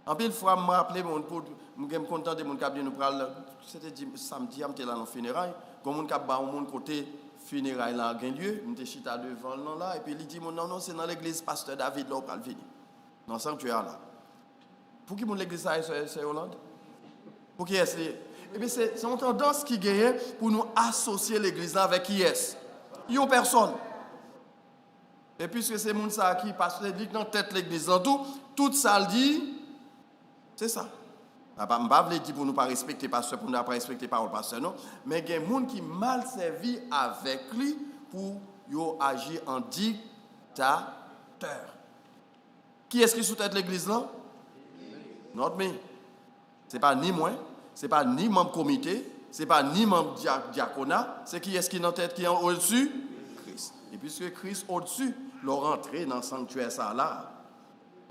En pile fois, je me rappelle, je suis content de mon cabinet, nous parlons, c'était samedi, j'étais là dans le funérail, comme on a un côté funérail là, il y a lieu, je suis devant le nom là, et puis il dit, non, c'est dans l'église, pasteur David, là, on va venir, dans le sanctuaire là. Pour qui l'église c'est Hollande? Pour qui est-ce? Et bien, c'est une tendance qui gagne pour nous associer l'église là avec qui est-ce? Il n'y a personne. Et puisque c'est mon ça qui passe dans tête l'église là, tout ça le dit. C'est ça. Je ne vais pas dire pour nous pas respecter pasteur, pour nous pas respecter parole pasteur, non. Mais il y a des gens qui mal servi avec lui pour agir en dictateur. Qui est-ce qui sous-tête l'église là? Not me. Ce n'est pas ni moi, ce n'est pas ni membre comité, ce n'est pas ni membre diaconat, c'est qui est-ce qui est en tête, qui est au-dessus? Christ. Et puisque Christ est au-dessus, leur entrée dans le sanctuaire ça là,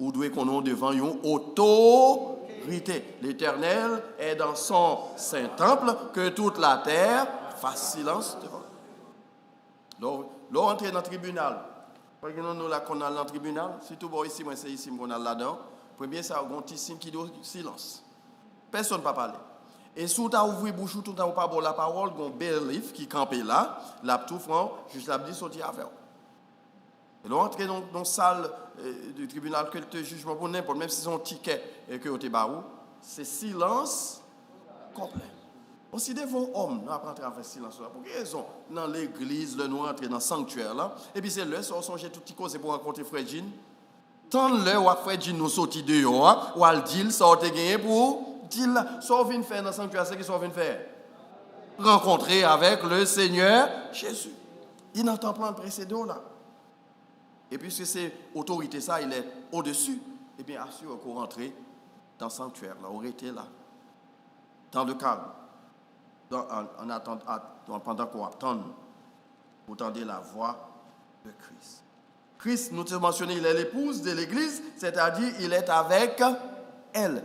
ou doit qu'on ait devant une autorité. L'Éternel est dans son saint temple, que toute la terre fasse silence devant. L'on entre dans le tribunal. Nous là qu'on a dans le tribunal, surtout bon ici, moi c'est ici qu'on a là-dedans. Premier ça un petit signe qui doit silence. Personne ne peut parler. Et si tu as ouvert bouche, tu n'as pas bon la parole, un bel livre qui campait là, la tout franc, juste la dit sortir à faire. Et là, entrer dans la salle du tribunal que le jugement pour n'importe, même si c'est un ticket et que tu es barou, c'est silence complet. On s'y devant homme, nous apprenons à faire silence là. Pour quelle raison? Dans l'église, nous entrons dans le sanctuaire là, et puis c'est là, si on songe tout petit cause pour rencontrer Frère Jean. Tant le ou Frère Jean nous sortit dehors, ou al dit, ça a été gagné pour dire là, ça vient faire dans le sanctuaire, c'est ce qu'ils vient faire. Rencontrer avec le Seigneur Jésus. Il n'entend pas le précédent là. Et puisque c'est autorité, ça, il est au-dessus, eh bien, assure qu'on rentre dans le sanctuaire, là, on était là, dans le calme, pendant qu'on attend, pour entendre la voix de Christ. Christ, nous avons mentionné, il est l'épouse de l'Église, c'est-à-dire, il est avec elle.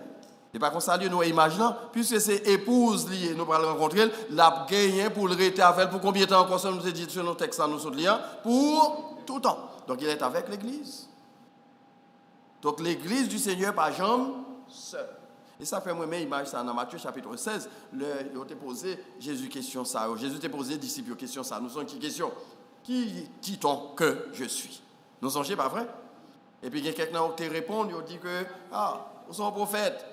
Et par contre, ça, nous imaginons, puisque c'est épouse liée, nous allons rencontrer, l'a gagné pour le rester avec elle, pour combien de temps encore, ça nous a dit sur nos textes, nous sommes liés, pour tout le temps. Donc, il est avec l'Église. Donc, l'Église du Seigneur, par jambe, seule. Et ça fait moi même image ça dans Matthieu chapitre 16. Il a posé Jésus question ça. Jésus t'a posé disciples question ça. Nous sommes qui question? Qui dit-on que je suis? Nous songez pas vrai? Et puis, il y a quelqu'un qui répond, il dit que, nous sommes prophètes.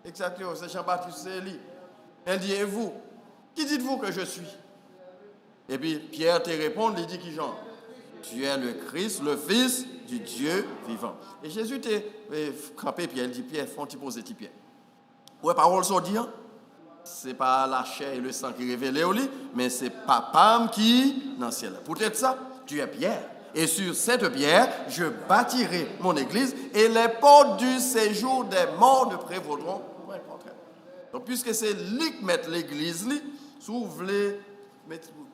Exactement, c'est Jean-Baptiste, c'est lui. Elle dit, et vous? Qui dites-vous que je suis? Et puis, Pierre te répond, il dit qui Jean? Tu es le Christ, le Fils du Dieu vivant. Et Jésus t'a campé, Pierre, il dit, Pierre, faut-il poser Pierre? Ouais, parole sont dire, ce n'est pas la chair et le sang qui révèlent au lit, mais c'est Papa qui dans le ciel. Pour être ça, tu es Pierre. Et sur cette pierre, je bâtirai mon église, et les portes du séjour des morts ne prévaudront point contre elle. Donc, puisque c'est lui qui met l'église, si vous voulez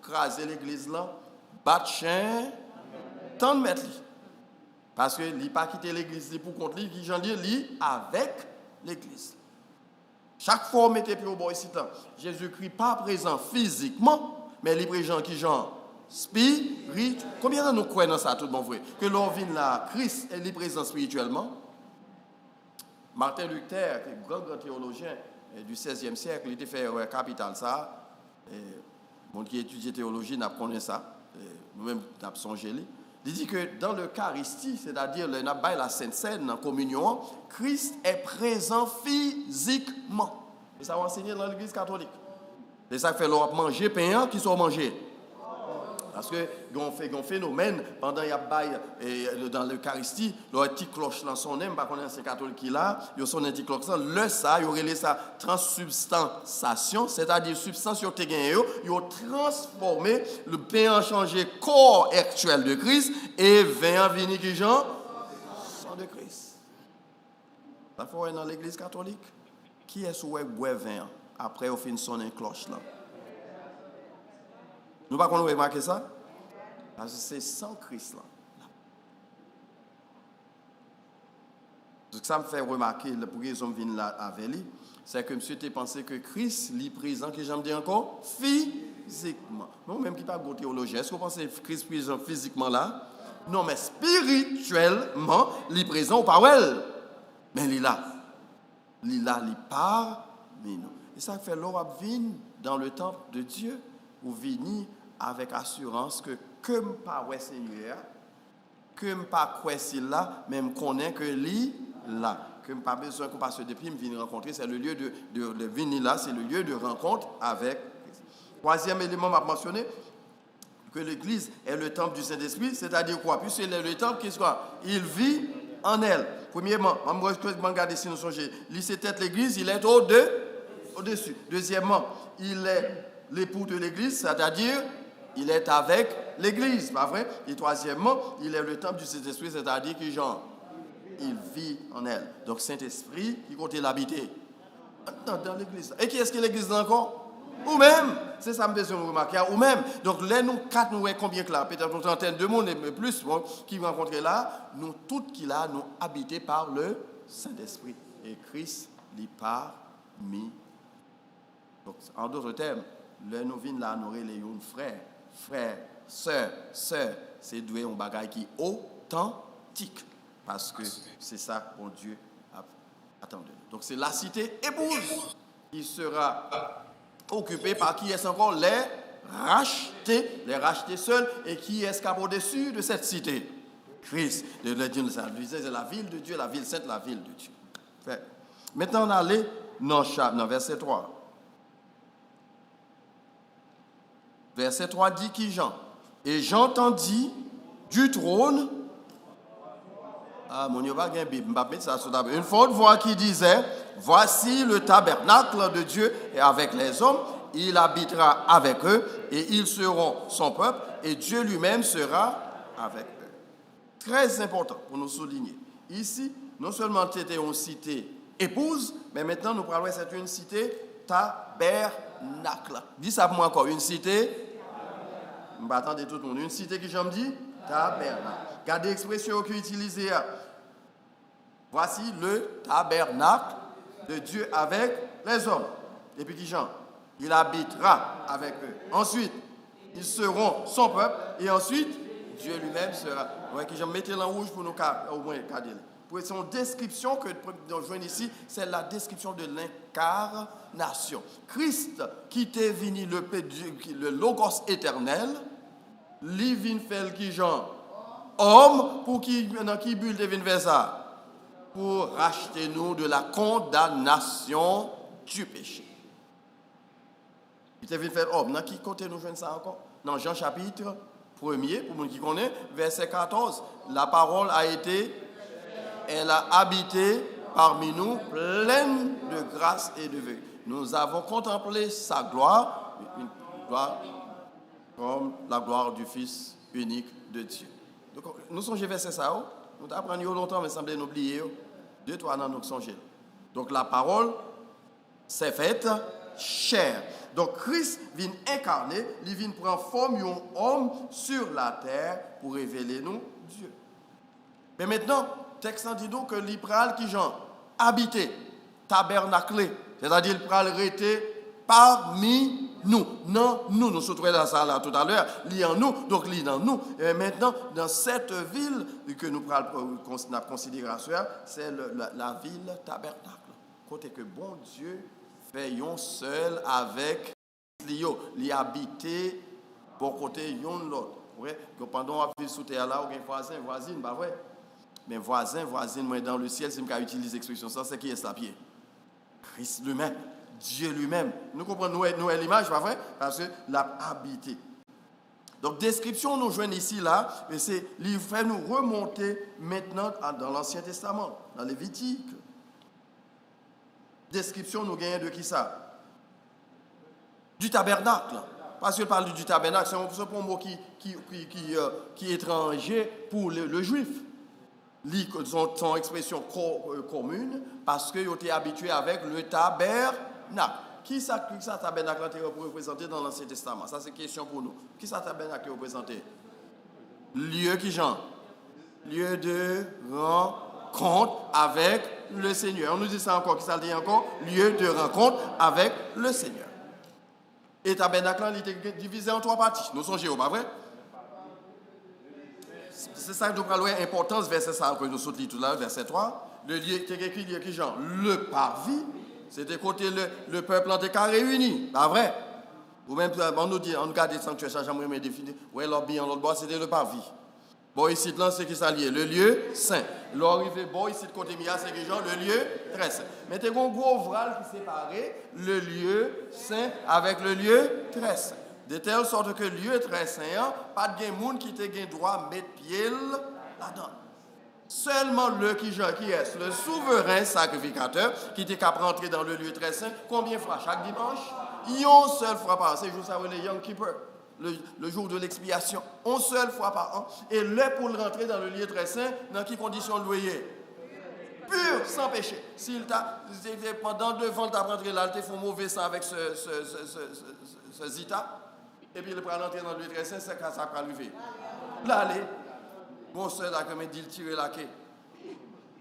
craser l'église là, battre chien, tant de mettre lui. Parce que il n'a pas quitté l'église pour contre lui, qui j'en dis, lui avec l'église. Chaque fois on mettait plus au bord ici, Jésus-Christ pas présent physiquement, mais il est présent qui genre spirituel. Combien de nous croyons dans ça, tout le monde vrai? Que l'on vient là, Christ est présent spirituellement. Martin Luther, qui est grand théologien du XVIe siècle, il était fait capital ça. Mon qui étudie théologie n'a pas connu ça. Nous-mêmes, nous avons songé. Il dit que dans l'Eucharistie, c'est-à-dire la Sainte Seine, en communion, Christ est présent physiquement. Et ça va enseigner dans l'Église catholique. Et ça fait leur manger pain qui sont mangés. Parce que on fait un phénomène pendant y a dans l'Eucharistie, le petit cloche dans son âme, par contre c'est catholique qui là, il son petit cloche le ça, il aurait ça transubstantiation, c'est-à-dire substance yo te gagné yo transformé le pain en changé corps actuel de Christ et vin vini qui Jean sang de Christ. Ça faut dans l'église catholique qui est sous boire vin après au fin sonner cloche là. Nous ne pouvons pas remarquer ça? Parce que c'est sans Christ là. Ce que ça me fait remarquer, pour que les hommes viennent là avec lui, c'est que monsieur a pensé que Christ est présent, que j'aime dire encore, physiquement. Non, même qui pas de théologie. Est-ce que vous pensez que Christ est présent physiquement là? Non, mais spirituellement, il est présent au parole. Mais il est là. Il est là, il part, mais non. Et ça fait l'or vient dans le temple de Dieu, ou venir avec assurance que comme pas ouais Seigneur, comme pas quoi c'est là, même connaît que lui là, comme pas besoin qu'on passe depuis me venir rencontrer, c'est le lieu de venir là, c'est le lieu de rencontre avec Christ. Troisième élément m'a mentionné que l'église est le temple du Saint-Esprit, c'est-à-dire quoi? Puisque c'est le temple qui soit, il vit en elle. Premièrement, on va regarder si nous songeons, c'est tête l'église, il est au-dessus. Deuxièmement, il est l'époux de l'église, c'est-à-dire il est avec l'église, pas vrai? Et troisièmement, il est le temple du Saint-Esprit, c'est-à-dire que Jean, il vit en elle. Donc Saint-Esprit, qui compte l'habiter dans l'église. Et qui est-ce que l'église là encore? Ou même, c'est ça que je besoin de remarquer, ou même, donc là, nous quatre, nous voyons combien que là, peut-être une trentaine de monde et plus, bon, qui rencontrent là, nous toutes qui là, nous habités par le Saint-Esprit. Et Christ, l'y parmi. Donc, en d'autres termes, là, nous venons là, nous relayons frère, sœur, c'est doué un bagage qui est authentique. Parce que c'est ça que Dieu attend de nous. Donc, c'est la cité épouse qui sera occupé par qui est encore les rachetés seuls, et qui est au-dessus de cette cité. Christ, c'est la ville de Dieu, la ville sainte, la ville de Dieu. Fait. Maintenant, on allait dans verset 3. Verset 3 dit qui Jean? Et j'entendis du trône, mon Dieu, pas bien Bible, une forte voix qui disait, voici le tabernacle de Dieu et avec les hommes, il habitera avec eux et ils seront son peuple et Dieu lui-même sera avec eux. Très important pour nous souligner. Ici, non seulement c'était une cité épouse, mais maintenant nous parlons c'est une cité tabernacle. Dis ça pour moi encore, une cité. Attendez tout le monde, une cité qui j'aime dit tabernacle. Regardez l'expression qu'il utilise. Voici le tabernacle de Dieu avec les hommes. Et puis qui Jean? Il habitera avec eux. Ensuite, ils seront son peuple. Et ensuite, Dieu lui-même sera. Ouais, qui Jean mettez en rouge pour nous au moins garder. Pour son description que nous joignons ici, c'est la description de l'incarnation. Christ qui était venu le logos éternel, lui vient faire qui Jean? Homme pour qui bulle devine vers ça? Pour racheter nous de la condamnation du péché. Il devine faire homme. Dans qui côté nous joignons ça encore? Dans Jean chapitre 1er, pour nous qui connaissent, verset 14. La parole a été, elle a habité parmi nous, pleine de grâce et de vérité. Nous avons contemplé sa gloire, une gloire comme la gloire du Fils unique de Dieu. Donc, nous sommes verset ça, nous apprenons longtemps, mais semblait nous oublier. 2-3 ans, nous sommes. Donc, la parole s'est faite chair. Donc, Christ vient incarner, il vient prendre forme d'un homme sur la terre pour révéler nous Dieu. Mais maintenant, le texte dit donc que l'Ipral qui genre habité, tabernaclé, c'est-à-dire il pral rester parmi nous. Non, nous sommes trouvés dans ça là tout à l'heure, li en nous, donc li dans nous. Et maintenant, dans cette ville que nous prenons considération, c'est la ville tabernacle. Côté que bon Dieu fait yon seul avec Lio, li habiter pour côté yon l'autre. Ouais, que pendant on vit sous terre là, ou voisine, pas vrai? Mais voisin, moi dans le ciel, si je utilise l'expression ça, c'est qui est sa pied? Christ lui-même, Dieu lui-même. Nous comprenons nous l'image, pas vrai? Parce que l'a habité. Donc description nous joignons ici là, et c'est il fait nous remonter maintenant dans l'Ancien Testament, dans Lévitique. Description nous gagnons de qui ça? Du tabernacle. Parce qu'il parle du tabernacle, c'est un mot qui est étranger pour le juif. Son expression commune, parce qu'ils ont été habitués avec le tabernacle. Qui ça tabernacle est représenté dans l'Ancien Testament? Ça, c'est une question pour nous. Qui ça tabernacle est représenté? Lieu qui genre? Lieu de rencontre avec le Seigneur. On nous dit ça encore, qui ça dit encore? Lieu de rencontre avec le Seigneur. Et tabernacle, il était divisé en 3 parties. Nous sommes pas vrai? C'est ça que nous parlons d'importance, verset ça que nous sautons tout là, verset 3. Le lieu qui est écrit, qui genre? Le parvis. C'était côté le peuple en cas réuni. Pas vrai? Ou même, on nous dit, on regarde les sanctuaires, ça j'aimerais me définir. Ouais, l'autre bien, l'autre bord, c'était le parvis. Bon, ici, là, c'est qui ça lié? Le lieu saint. L'arrivée, bon, ici, de côté Mia, c'est qui genre? Le lieu très saint. Mettez un gros voile qui séparait le lieu saint avec le lieu très saint. De telle sorte que le lieu très saint, pas de monde qui te droit mettre pied là-dedans. Seulement le qui est le souverain sacrificateur qui était capable de rentrer dans le lieu très saint, combien de fois? Chaque dimanche? Une seule fois par an. C'est juste après le Yom Kippur, le jour de l'expiation. Une seule fois par an. Et là, pour rentrer dans le lieu très saint, dans quelles conditions le loyer? pur, sans péché. S'il t'a, pendant 2 ans, tu as rentré là, tu fait mauvais sang avec ce zita, et puis il prend l'entrée dans le lieu très saint, c'est quand ça va arriver. Là, allez, mon soeur, là, comme il dit, il tire la quai.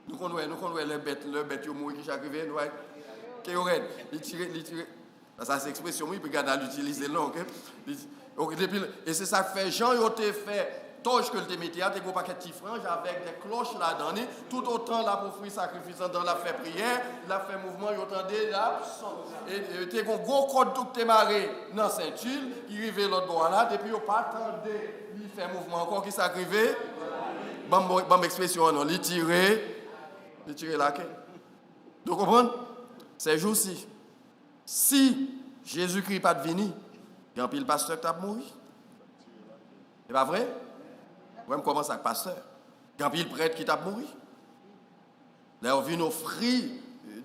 Nous connaissons le bête qui est mort, qui est arrivé, qui est il tire. Ça, c'est l'expression, il peut garder à l'utiliser là, ok? Et c'est ça que fait Jean, il a fait. Torche que le démétier, tu as un paquet de franges avec des cloches là-dedans, tout autant là pour offrir sacrifice dans la fait prière, la fait mouvement, il entendait là, et tu as un gros code que tu marré dans la ceinture, il arrive l'autre bord là, et puis il pas attendé, il fait mouvement encore qui s'arrivait, bon expression, non, il tirait la queue. Donc, vous comprenez? Ces jours-ci, si Jésus-Christ n'est pas venu, il y a un pile pasteur qui a mouru. C'est pas vrai? Ouais, je commence avec le pasteur. Il y a un pile prêtre qui t'a mouru. Là, on vient offrir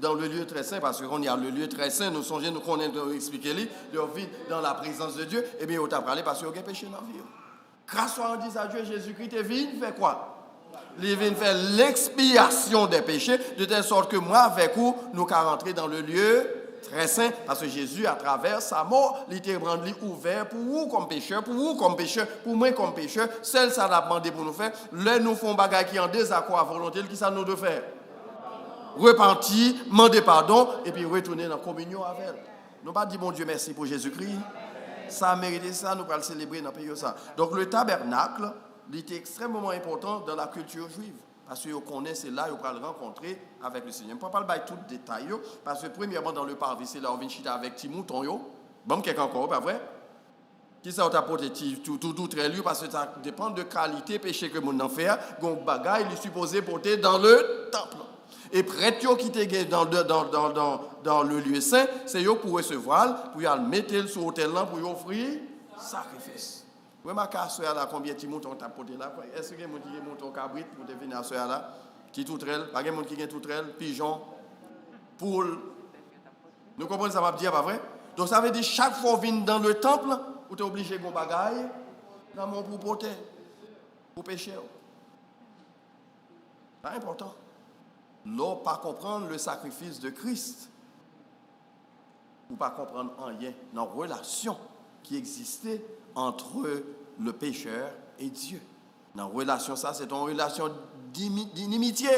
dans le lieu très saint, parce qu'on y a le lieu très saint, nous songeons, nous connaissons, expliquer lui, on vient dans la présence de Dieu, et bien, on t'a parlé parce qu'il y a péché dans la vie. Grâce à Dieu, à Dieu, Jésus-Christ est venu faire quoi? Il vient faire l'expiation des péchés, de telle sorte que moi, avec vous, nous allons rentrer dans le lieu très saint, parce que Jésus, à travers sa mort, il était rendu ouvert pour vous comme pécheur, pour vous comme pécheur, pour moi comme pécheur. Celle ça l'a demandé pour nous faire. Là, nous faisons des choses qui sont en désaccord à volonté, qui ça nous doit faire? Repentir, demander pardon, et puis retourner dans la communion avec elle. Nous pas dit bon Dieu merci pour Jésus-Christ. Ça a mérité ça, nous allons le célébrer dans le pays ça. Donc le tabernacle, il était extrêmement important dans la culture juive. Parce qu'on connaît, c'est là qu'on va le rencontrer avec le Seigneur. Je ne peux pas le bailler tout le détail, parce que premièrement, dans le parvis, c'est là qu'on vient chiter avec petit mouton. Bon, quelqu'un encore, pas vrai? Qui ça t'a porté tout très lieu, parce que ça dépend de qualité péché que mon enfant fait. Donc, bagaille, il est supposé porter dans le temple. Et prêtre qui était dans le lieu saint, c'est eux pour recevoir, pour y aller mettre sur l'autel là, pour y offrir sacrifice. Oui, ma casse là, combien de moutons t'as porté là? Est-ce que quelqu'un qui a mouton cabrit pour devenir à ce là? Qui tout trelle? Pas quelqu'un qui a tout trelle? Pigeon? Poule? Nous comprenons ça va dire, pas vrai? Donc ça veut dire chaque fois qu'on vient dans le temple, vous êtes obligé de bagaille dans mon pour porter, pour pécher. C'est important. Là, pas comprendre le sacrifice de Christ, ou pas comprendre rien dans la relation qui existait entre le pécheur et Dieu. Dans la relation, ça, c'est une relation d'inimitié.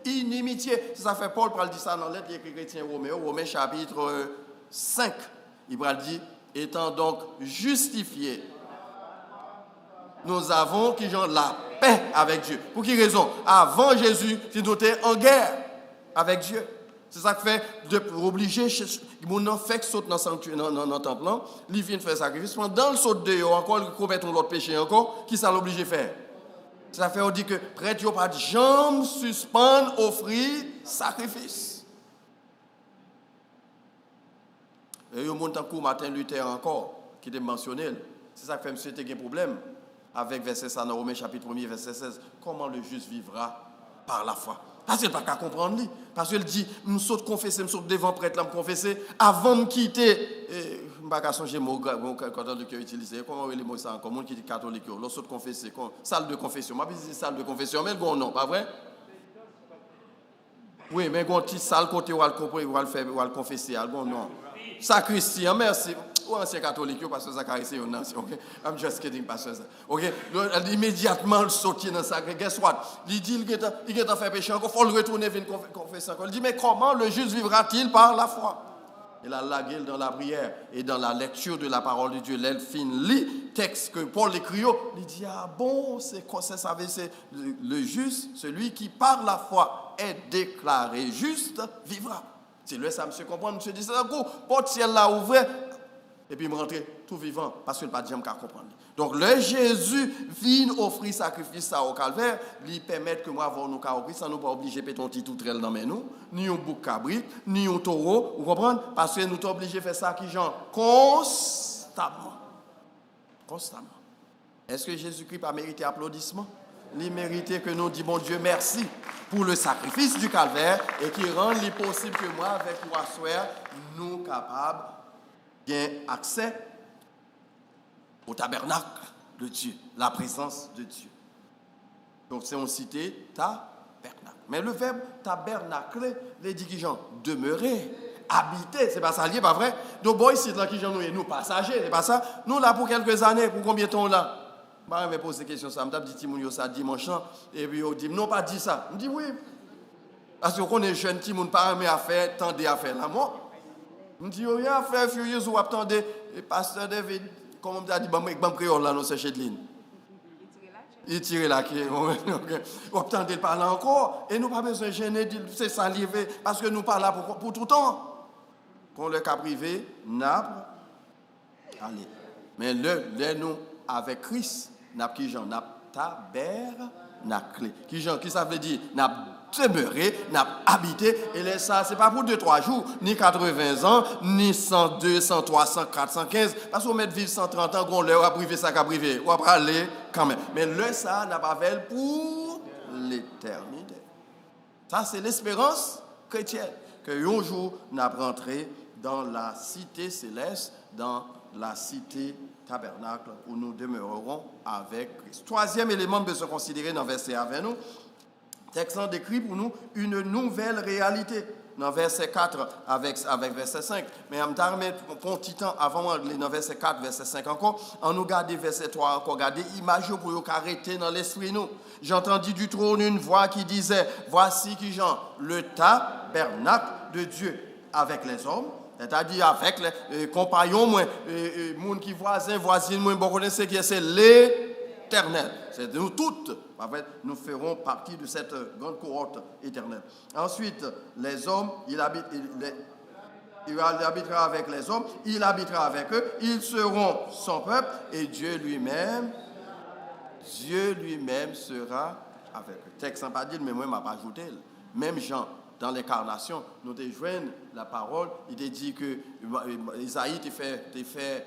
Inimitié. Ça fait Paul pour dire ça dans l'lettre écrit chrétien Romains chapitre 5. Il va dire, étant donc justifiés, nous avons qui genre la paix avec Dieu. Pour quelle raison? Avant Jésus, nous étions en guerre avec Dieu. C'est ça qui fait obliger, mon fait que saute dans le temple, il vient faire sacrifice. Pendant le saut de encore, il commet l'autre péché encore, qui ça l'oblige de faire? Ça fait on dit que prêtre n'a pas de jambes suspendre, offrir sacrifice. Et il y a un coup Martin Luther encore, qui était mentionné. C'est ça qui fait monsieur a un problème avec verset ça dans Romains chapitre 1er, verset 16. Comment le juste vivra par la foi? Parce qu'il n'a pas qu'à comprendre. Parce qu'il dit, je me saute confesser, je me saute devant prêtre, je me confesser, avant de quitter, je ne sais pas changer mot quand on a utilisé, comment on les mots ça encore, monde qui dit catholique, on saute confesser, salle de confession. Je ne sais pas salle de confession, mais bon, non, pas vrai? Oui, mais une petite salle côté où on va le confesser, non. Sacristie, merci. Ou ancien catholique, parce que ça caresse une nation, ok? I'm just kidding, pasteur. Ok? Immédiatement, il saute dans ça. Guess what? Il dit, il a fait péché encore, il faut le retourner, venir confesser encore. Il dit, mais comment le juste vivra-t-il par la foi? Il a lagué dans la prière et dans la lecture de la parole de Dieu. L'elfine lit texte que Paul écrit. Il dit, ah bon, c'est quoi ça? C'est le juste, celui qui par la foi est déclaré juste, vivra. C'est lui, ça, monsieur comprend, monsieur dit, c'est un coup, porte ciel là ouvert. Et puis, il me rentre tout vivant, parce qu'il n'a pas de jambe qu'à comprendre. Donc, le Jésus vient offrir sacrifice au calvaire, lui permettre que moi, avoir nos carottes, ça nous pas obligé de faire un petit toutrel dans nous, ni un bouc cabrit, ni un taureau, vous comprenez? Parce que nous sommes obligés de faire ça qui genre constamment. Constamment. Est-ce que Jésus-Christ a mérité applaudissement? Il méritait que nous disions, bon Dieu, merci pour le sacrifice du calvaire et qui rend possible que moi, avec toi, soeur, nous capables bien accès au tabernacle de Dieu, la présence de Dieu. Donc, c'est on cité tabernacle. Mais le verbe tabernacle, il dit qui genre demeurer, habiter, c'est pas ça lié, pas vrai? Donc bon ici là qui genre nous passagers, c'est pas ça? Nous là pour quelques années, pour combien de temps là? Bah, je vais poser question ça, je me dit Timoun ça dimanche et puis on dit non pas dit ça. Je dis oui. Parce qu'on est jeune Timoun pas aimer à faire, tendez à faire la mort. Je dis rien à faire furieux ou attendez pasteur David comme on dit bon créole là non c'est chez Deline. Il tire la clé. On attendez parler encore et nous pas besoin de gêner c'est saliver parce que nous parlons là pour tout le temps. Qu'on le cas privé n'a allez. Mais nous avec Christ n'a qui genre n'a tabernacle. Qui genre qui ça veut dire n'a demeuré, n'a habité et là ça c'est pas pour 2-3 jours, ni 80 ans, ni 102, 103, 104, 115 parce qu'on met vivre 130 ans qu'on leur a privé ça qu'a privé. On va aller quand même. Mais le ça n'a pas fait pour l'éternité. Ça c'est l'espérance chrétienne que un jour n'a rentré dans la cité céleste, dans la cité tabernacle où nous demeurerons avec Christ. Troisième élément de se considérer dans verset avec nous, texte décrit pour nous une nouvelle réalité. Dans verset 4 avec verset 5. Mais je vais remettre pour un petit temps avant d'aller dans verset 4, verset 5 encore. On nous garde verset 3 encore, garder image pour nous arrêter dans l'esprit nous. J'entendis du trône une voix qui disait, voici qui Jean, le tabernacle de Dieu avec les hommes. C'est-à-dire avec les compagnons, les gens qui voisins, voisines, bon, connaissez qui c'est l'éternel. C'est nous toutes. En fait, nous ferons partie de cette grande cohorte éternelle. Ensuite, les hommes, il habitera avec les hommes, il habitera avec eux, ils seront son peuple et Dieu lui-même sera avec eux. Le texte n'a pas dit, mais moi, je ne m'a pas ajouté. Même Jean, dans l'incarnation, nous te joignons la parole, il te dit que Isaïe te fait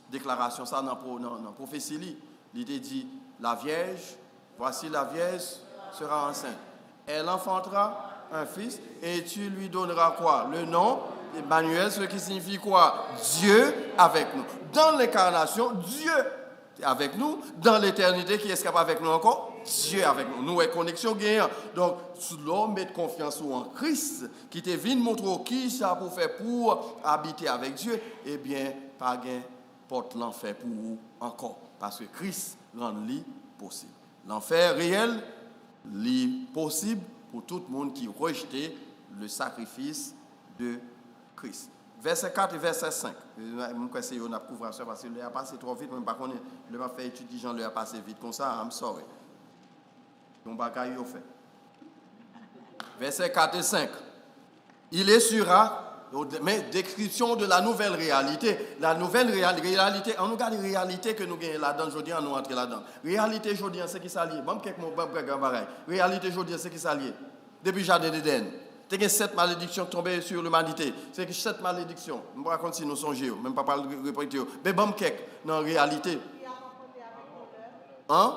déclaration ça dans la prophétie. Il te dit, la Vierge, voici la Vierge sera enceinte. Elle enfantera un fils et tu lui donneras quoi? Le nom Emmanuel, ce qui signifie quoi? Dieu avec nous. Dans l'incarnation, Dieu est avec nous. Dans l'éternité, qui est capable avec nous encore? Dieu avec nous. Nous avons connexion gagnante. Donc, si l'homme met confiance en Christ, qui te vient montrer qui ça pour faire pour habiter avec Dieu, eh bien, pas gain porte l'enfer pour vous encore. Parce que Christ rend lui possible. L'enfer réel, lui possible pour tout le monde qui rejette le sacrifice de Christ. Verset 4 et verset 5. Je vais essayer de couvrir ça parce que le a passé trop vite. Par contre, le m'a fait étudier, Jean le a passé vite. Comme ça, I'm sorry. Donc, bagaille au fait. Verset 4 et 5. Il essuiera, mais description de la nouvelle réalité. La nouvelle réalité, on nous regarde la réalité que nous gagnons là-dedans, aujourd'hui, on nous entre là-dedans. Réalité aujourd'hui, c'est qui s'allie. Même quelques mots, réalité aujourd'hui, c'est qui s'allie. Depuis le jardin d'Éden. Il y a 7 malédictions tombées sur l'humanité. C'est 7 malédictions. Je ne raconte si nous songeons, même pas parler de répéter. Mais bon, dans la réalité. Hein?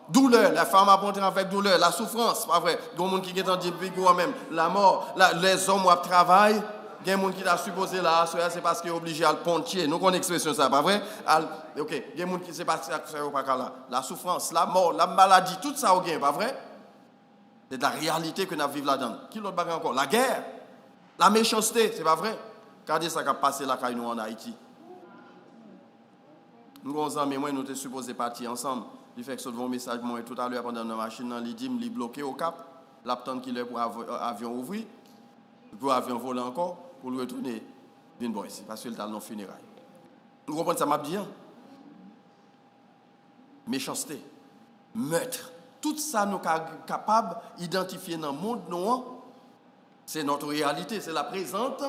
Douleur, la femme a montré avec douleur, la souffrance, pas vrai. Il y a des gens qui sont dans même, la mort, les hommes qui travaillent, il y a des gens qui sont supposés là, c'est parce qu'ils sont obligés à le pontier. Nous connaissons l'expression ça, pas vrai? Ok, il y a des gens qui sont pas là. La souffrance, la mort, la maladie, tout ça, pas vrai? C'est de la réalité que nous vivons là-dedans. Qui l'autre bagarre encore? La guerre, la méchanceté, c'est pas vrai? Regardez ça qui a passé là, nous en Haïti. Nous, mais moi, nous sommes supposés partir ensemble. Il fait que ce message moi tout à l'heure pendant la machine, il dit qu'il est bloqué au cap. L'attente qu'il est pour avion ouvrir, pour avion voler encore, pour le retourner. Bien bon ici, parce qu'il est dans nos funérailles. Vous comprenez ça, m'a dit? Méchanceté, meurtre. Tout ça, nous sommes capables d'identifier dans le monde, nous, c'est notre réalité, c'est la présente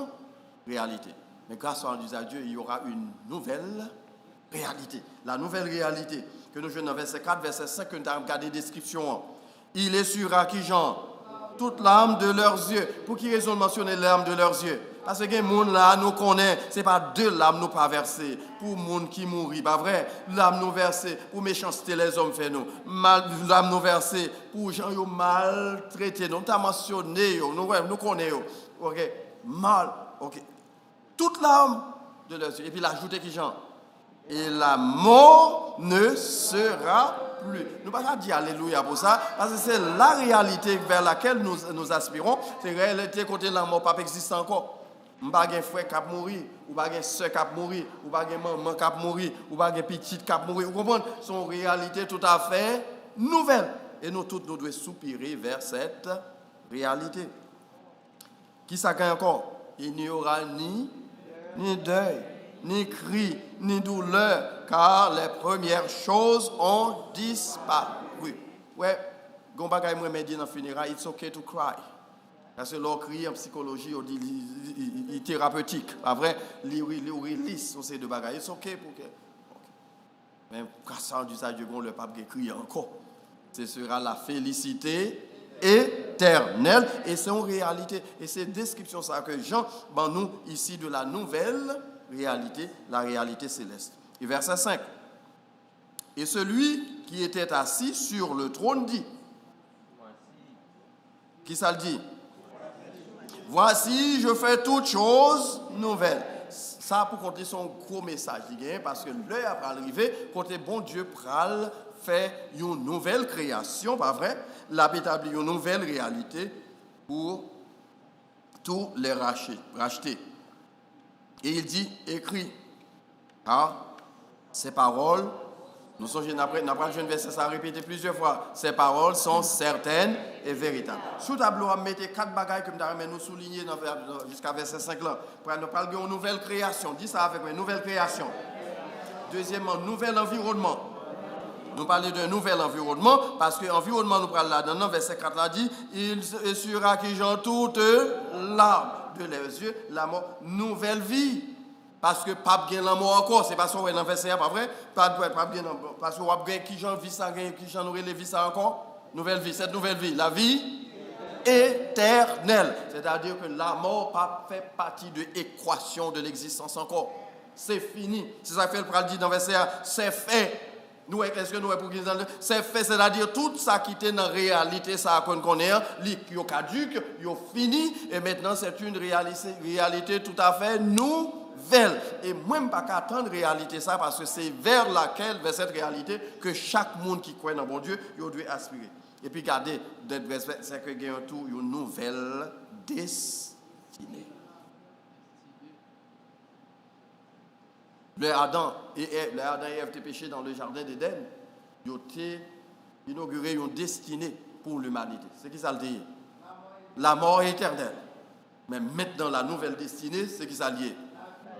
réalité. Mais grâce à Dieu, il y aura une nouvelle réalité. La nouvelle réalité que nous jouons dans verset 4, verset 5, que nous avons regardé la description. Il essuiera qui genre? Toute l'âme de leurs yeux. Pour qui raison mentionner l'âme de leurs yeux? Parce que les gens là, nous connaissons, ce n'est pas deux larmes nous pas versées. Pour les gens qui mourent, pas vrai? L'âme nous versée pour méchanceté les hommes fait nous. L'âme nous versée pour les gens qui maltraités. Nous avons mentionné, nous connaissons. Ok? Mal. Ok? Toute l'âme de leurs yeux. Et puis l'ajouter qui genre? Et la mort ne sera plus. Nous ne pouvons pas dire Alléluia pour ça, parce que c'est la réalité vers laquelle nous aspirons. C'est la réalité côté la mort pas existe encore. Ou pas un frère qui a mouru, ou pas une soeur qui a mouru, ou pas une maman qui a mouru, ou pas une petite qui a mouru. Vous comprenez? C'est une réalité tout à fait nouvelle. Et nous tous, nous devons soupirer vers cette réalité. Qui ça gagne encore? Il n'y aura ni deuil, ni cri, ni douleur, car les premières choses ont disparu. Ouais, quand on me dit dans le funérail, it's okay to cry. Parce que l'on crie en psychologie, on dit thérapeutique. Après, release, on sait de bagaille. It's okay pour que. Mais quand ça, on dit ça, Dieu, le pape qui crie encore. Ce sera la félicité éternelle. Et c'est une réalité. Et c'est une description ça que Jean, ben nous, ici, de la nouvelle réalité, la réalité céleste. Et verset 5. Et celui qui était assis sur le trône dit. Qui ça le dit? Voici, je fais toutes choses nouvelles. Ça, pour compter son gros message, parce que l'heure va arriver, côté bon Dieu pral fait une nouvelle création, pas vrai? L'a établi une nouvelle réalité pour tous les racheter. Et il dit, écrit, ces paroles, nous sommes après le verset, ça a répété plusieurs fois. Ces paroles sont certaines et véritables. Sous le tableau, on mettait 4 bagailles que nous souligner jusqu'à verset 5 là. Nous parlons d'une nouvelle création. Dis ça avec moi, nouvelle création. Deuxièmement, nouvel environnement. Nous parlons d'un nouvel environnement parce que l'environnement, nous parlons là, dans verset 4 là, dit, il sera qui j'en toutes larmes de leurs yeux, la mort, nouvelle vie. Parce que pas bien l'amour encore, c'est parce qu'on est dans le verset, pas vrai? Pas bien parce que on a bien qui j'en vis ça, qui j'en aurait les vie ça encore. Nouvelle vie, cette nouvelle vie, la vie éternelle. C'est-à-dire que la mort pas fait partie de l'équation de l'existence encore. C'est fini. C'est ça que le pral dit dans le verset, c'est fait. Nous, est-ce que nous pour qu'ils c'est fait, c'est-à-dire tout ça qui était dans la réalité, ça qu'on connaît, il caduque, il fini, et maintenant c'est une réalité tout à fait nouvelle. Et moi, je ne peux pas attendre réalité ça, parce que c'est vers cette réalité, que chaque monde qui croit dans bon Dieu, il doit aspirer. Et puis, regardez, c'est que il y a une nouvelle destinée. Le Adam et Ève étaient péchés dans le jardin d'Éden. Ils ont inauguré une destinée pour l'humanité. C'est qui ça le dit? La mort éternelle. Mais maintenant, la nouvelle destinée, c'est qui ça lié?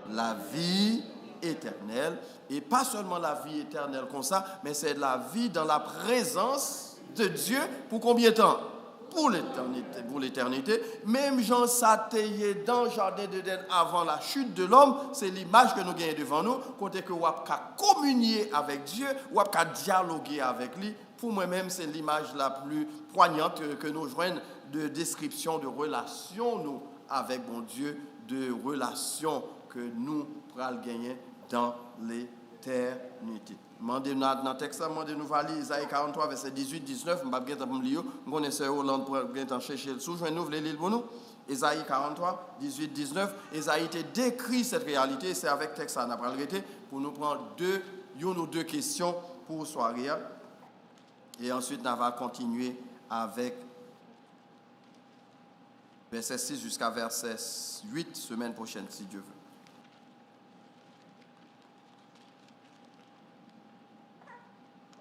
La vie éternelle. Et pas seulement la vie éternelle comme ça, mais c'est la vie dans la présence de Dieu pour combien de temps? Pour l'éternité. Même Jean s'atteignait dans le jardin d'Éden avant la chute de l'homme, c'est l'image que nous gagnons devant nous, côté que nous avons communier avec Dieu, nous avons dialoguer avec lui. Pour moi-même, c'est l'image la plus poignante que nous joignons de description de relation nous avec mon Dieu, de relation que nous pourrons gagner dans l'éternité. Dans le texte, nous allons lire Isaïe 43, verset 18-19. Je vais vous lire. Nous connaissons Hollande pour chercher le sous. Je vais nous lire pour nous. Isaïe 43, 18-19. Isaïe décrit cette réalité. C'est avec le texte que nous allons arrêter pour nous prendre une ou deux questions pour soirée. Et ensuite, nous allons continuer avec verset 6 jusqu'à verset 8, semaine prochaine, si Dieu veut.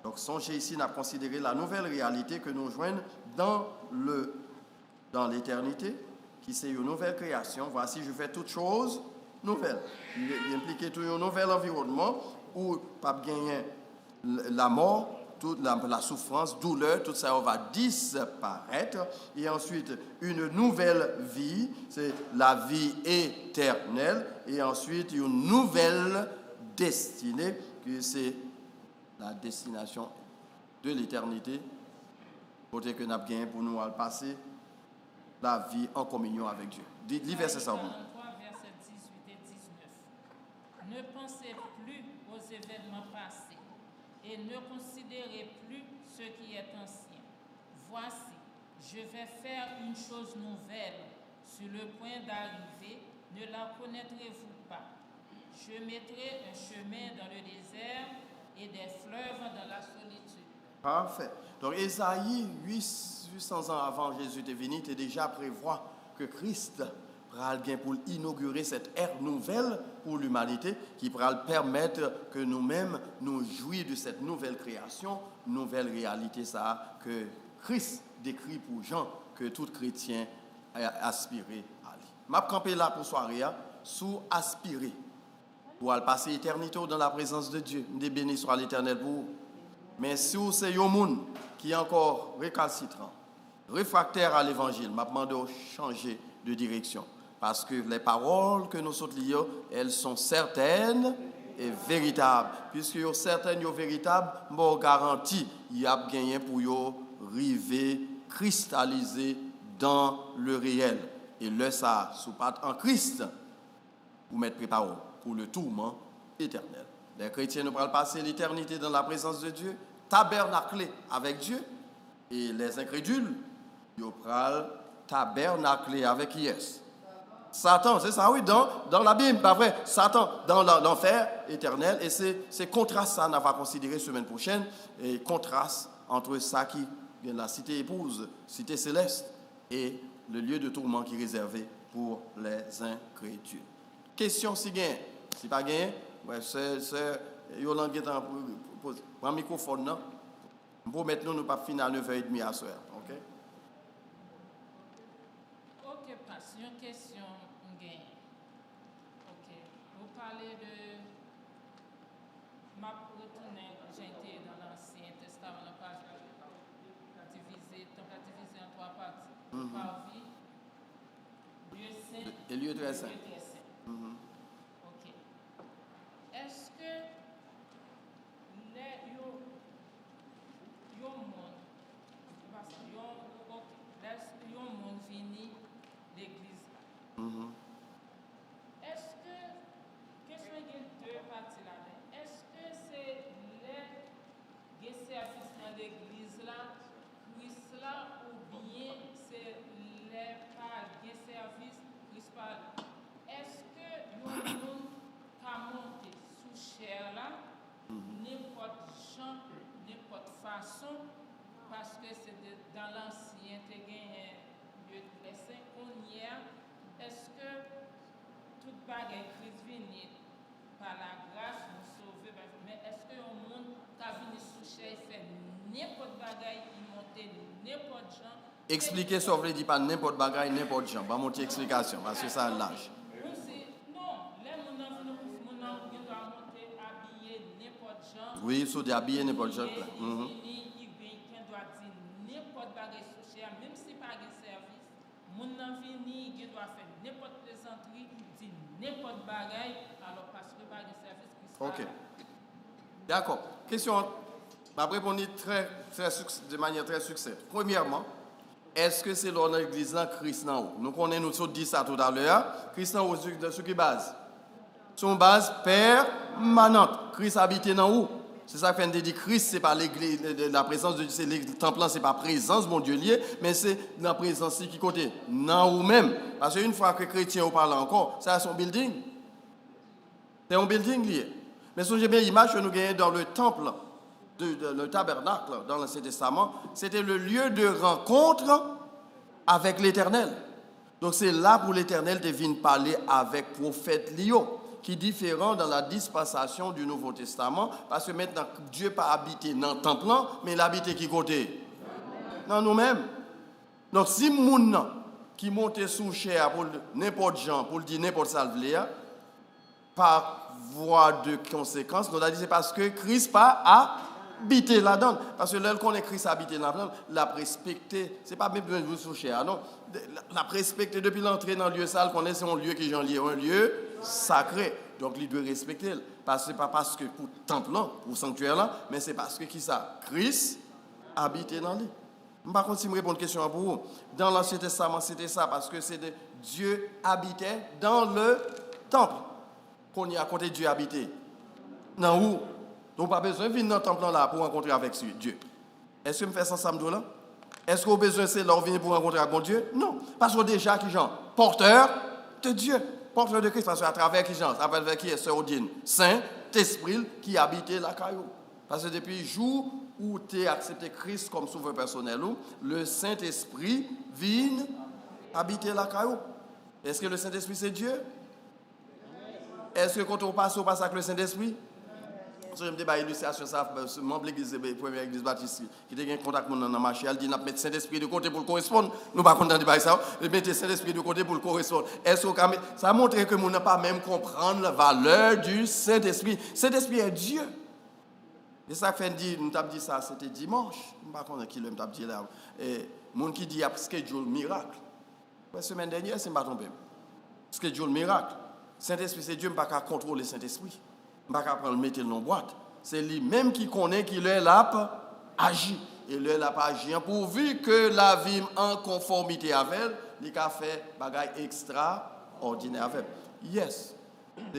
Donc, songez ici, nous avons considéré la nouvelle réalité que nous joignons dans l'éternité, qui c'est une nouvelle création. Voici, je fais toutes choses nouvelles. Il implique tout un nouvel environnement où pas gagner la mort, toute la souffrance, douleur, tout ça va disparaître. Et ensuite, une nouvelle vie, c'est la vie éternelle. Et ensuite, une nouvelle destinée, que c'est la destination de l'éternité, côté que nous avons gagné pour nous passer la vie en communion avec Dieu. Dites verset ça. Verset 18 et 19. Ne pensez plus aux événements passés et ne considérez plus ce qui est ancien. Voici, je vais faire une chose nouvelle sur le point d'arriver. Ne la connaîtrez-vous pas? Je mettrai un chemin dans le désert et des fleuves dans la solitude. Parfait. Donc, Ésaïe, 800 ans avant Jésus est venu, était déjà prévoit que Christ pral bien pour inaugurer cette ère nouvelle pour l'humanité qui pral permettre que nous-mêmes nous jouissions de cette nouvelle création, nouvelle réalité ça que Christ décrit pour Jean que tout chrétien aspirait à lui. M'a campé là pour soirée sous aspirer pour aller passer l'éternité dans la présence de Dieu. Nous béni soit l'Éternel pour vous. Mais si vous c'est un monde qui est encore récalcitrant, réfractaire à l'évangile, m'a demandé de changer de direction. Parce que les paroles que nous sommes liées, elles sont certaines et véritables. Puisque sont certaines et véritables, je garantis qu'il y a gagné pour vous arriver cristalliser dans le réel. Et le ça, sous pas en Christ, vous mettez préparé pour le tourment éternel. Les chrétiens ne pourront passer l'éternité dans la présence de Dieu, tabernacler avec Dieu. Et les incrédules, ils pourront tabernacler avec Yes. Satan, c'est ça, oui, dans la Bible, pas vrai. Satan, dans l'enfer éternel. Et c'est contraste, ça, on va considérer semaine prochaine, et contraste entre ça qui est la cité épouse, cité céleste, et le lieu de tourment qui est réservé pour les incrédules. Question si gain. Si pas gain, ouais, c'est Yolande qui est en pose. Prends le microphone, non? Pour maintenant, nous pas finir à 9h30 à soir. OK? Ok, passion, question. Ok. Vous parlez de. Ma retourner, j'ai été dans l'Ancien Testament, on a divisé en trois parties. Par vie, lieu saint et lieu très saint. Ok. Est-ce que les monde vini l'église? Est-ce que, question il y a deux parties là-dedans. Est-ce que c'est les services dans l'église là, Christ là, ou bien c'est les pas les services Christ pas? Est-ce que nous pas monter sous chair là, n'importe genre, n'importe façon, parce que c'est dans l'ancien te gagné lieu de blessing qu'on y a. Est-ce que toute bagarre Christ vient par la grâce nous sauver, mais est-ce que le monde qui vient sous chair fait n'importe bagarre, il monte n'importe genre? Expliquez ça, vous ne dites pas n'importe bagaille, n'importe genre. Va monter explication, parce que ça a l'âge. Non, les gens doivent monter habillé n'importe genre. Oui, ils sont habillés n'importe genre. Même si pas de service, mon vini, il doit faire n'importe plaisanterie, dit n'importe bagaille, alors parce que pas de service qui sera. OK. D'accord. Question. Je vais répondre de manière très succincte. Premièrement, est-ce que c'est dans l'église là, Christ là haut? Nous connaissons, nous dit ça tout à l'heure. Christ là haut, sur quelle base? Son base permanente. Christ habite dans où? C'est ça qu'on dit Christ, c'est pas l'église, la présence de Dieu, le temple, c'est pas présence, mon Dieu lié, mais c'est la présence qui côté, non ou même. Parce qu'une fois que les chrétiens parlent encore, c'est son building. C'est un building lié. Mais songez bien l'image que nous gagnons dans le temple, le tabernacle, dans l'Ancien Testament, c'était le lieu de rencontre avec l'Éternel. Donc c'est là pour l'Éternel de venir parler avec le prophète Lio, qui est différent dans la dispensation du Nouveau Testament, parce que maintenant, Dieu pas habité dans le temple, mais il habite qui côté? Dans nous-mêmes. Donc, si moun qui monte sous chair pour n'importe gens, pour dire n'importe salvé, par voie de conséquence, nous avons dit c'est parce que Christ pas habité là-dedans. Parce que là, qu'on est Christ habité là-dedans, l'a respecté, c'est pas même besoin de vous sous chair, non. L'a respecté depuis l'entrée dans le lieu sale, qu'on est, c'est un lieu qui est un lieu sacré. Donc, il doit respecter. Parce que ce n'est pas parce que pour le temple, pour sanctuaire, là, mais c'est parce que qui ça? Christ habite dans lui. Par contre, si je réponds à une question pour vous, dans l'Ancien Testament, c'était ça, parce que c'est Dieu habitait dans le temple. Qu'on y a à côté de Dieu habité. Dans où? Donc, pas besoin de venir dans le temple là pour rencontrer avec Dieu. Est-ce que je fais ça samedi là? Est-ce qu'on a besoin de là venir pour rencontrer avec mon Dieu? Non. Parce que déjà, qui genre? Porteur de Dieu. Porteur de Christ, parce qu'à travers qui genre? Avec qui est Sœur Odine? Saint-Esprit qui habitait la caillou. Parce que depuis le jour où tu as accepté Christ comme sauveur personnel, le Saint-Esprit vient habiter la caillou. Est-ce que le Saint-Esprit c'est Dieu? Est-ce que quand on passe avec le Saint-Esprit? Je me dis, illustration, ça, membre de l'église, la première église baptiste, qui a un contact dans le marché, elle dit, nous mettons Saint-Esprit de côté pour le correspondre. Nous ne sommes pas contents de ça. Nous mettons Saint-Esprit de côté pour le correspondre. Est-ce que ça montre que nous n'avons pas même comprendre la valeur du Saint-Esprit. Saint-Esprit est Dieu. Et ça fait dire, nous avons dit ça, c'était dimanche. Je ne sais pas qui l'a dit là. Et mon qui dit, schedule miracle. La semaine dernière, c'est pas trompé. Schedule miracle. Saint-Esprit, c'est Dieu, je ne peux pas contrôler le Saint-Esprit. Je ne peux pas le mettre dans une boîte. C'est lui-même qui connaît qui l'a agi. Et lui l'a agi pourvu que la vie en conformité avec elle, il a fait des choses extraordinaires avec elle. Yes.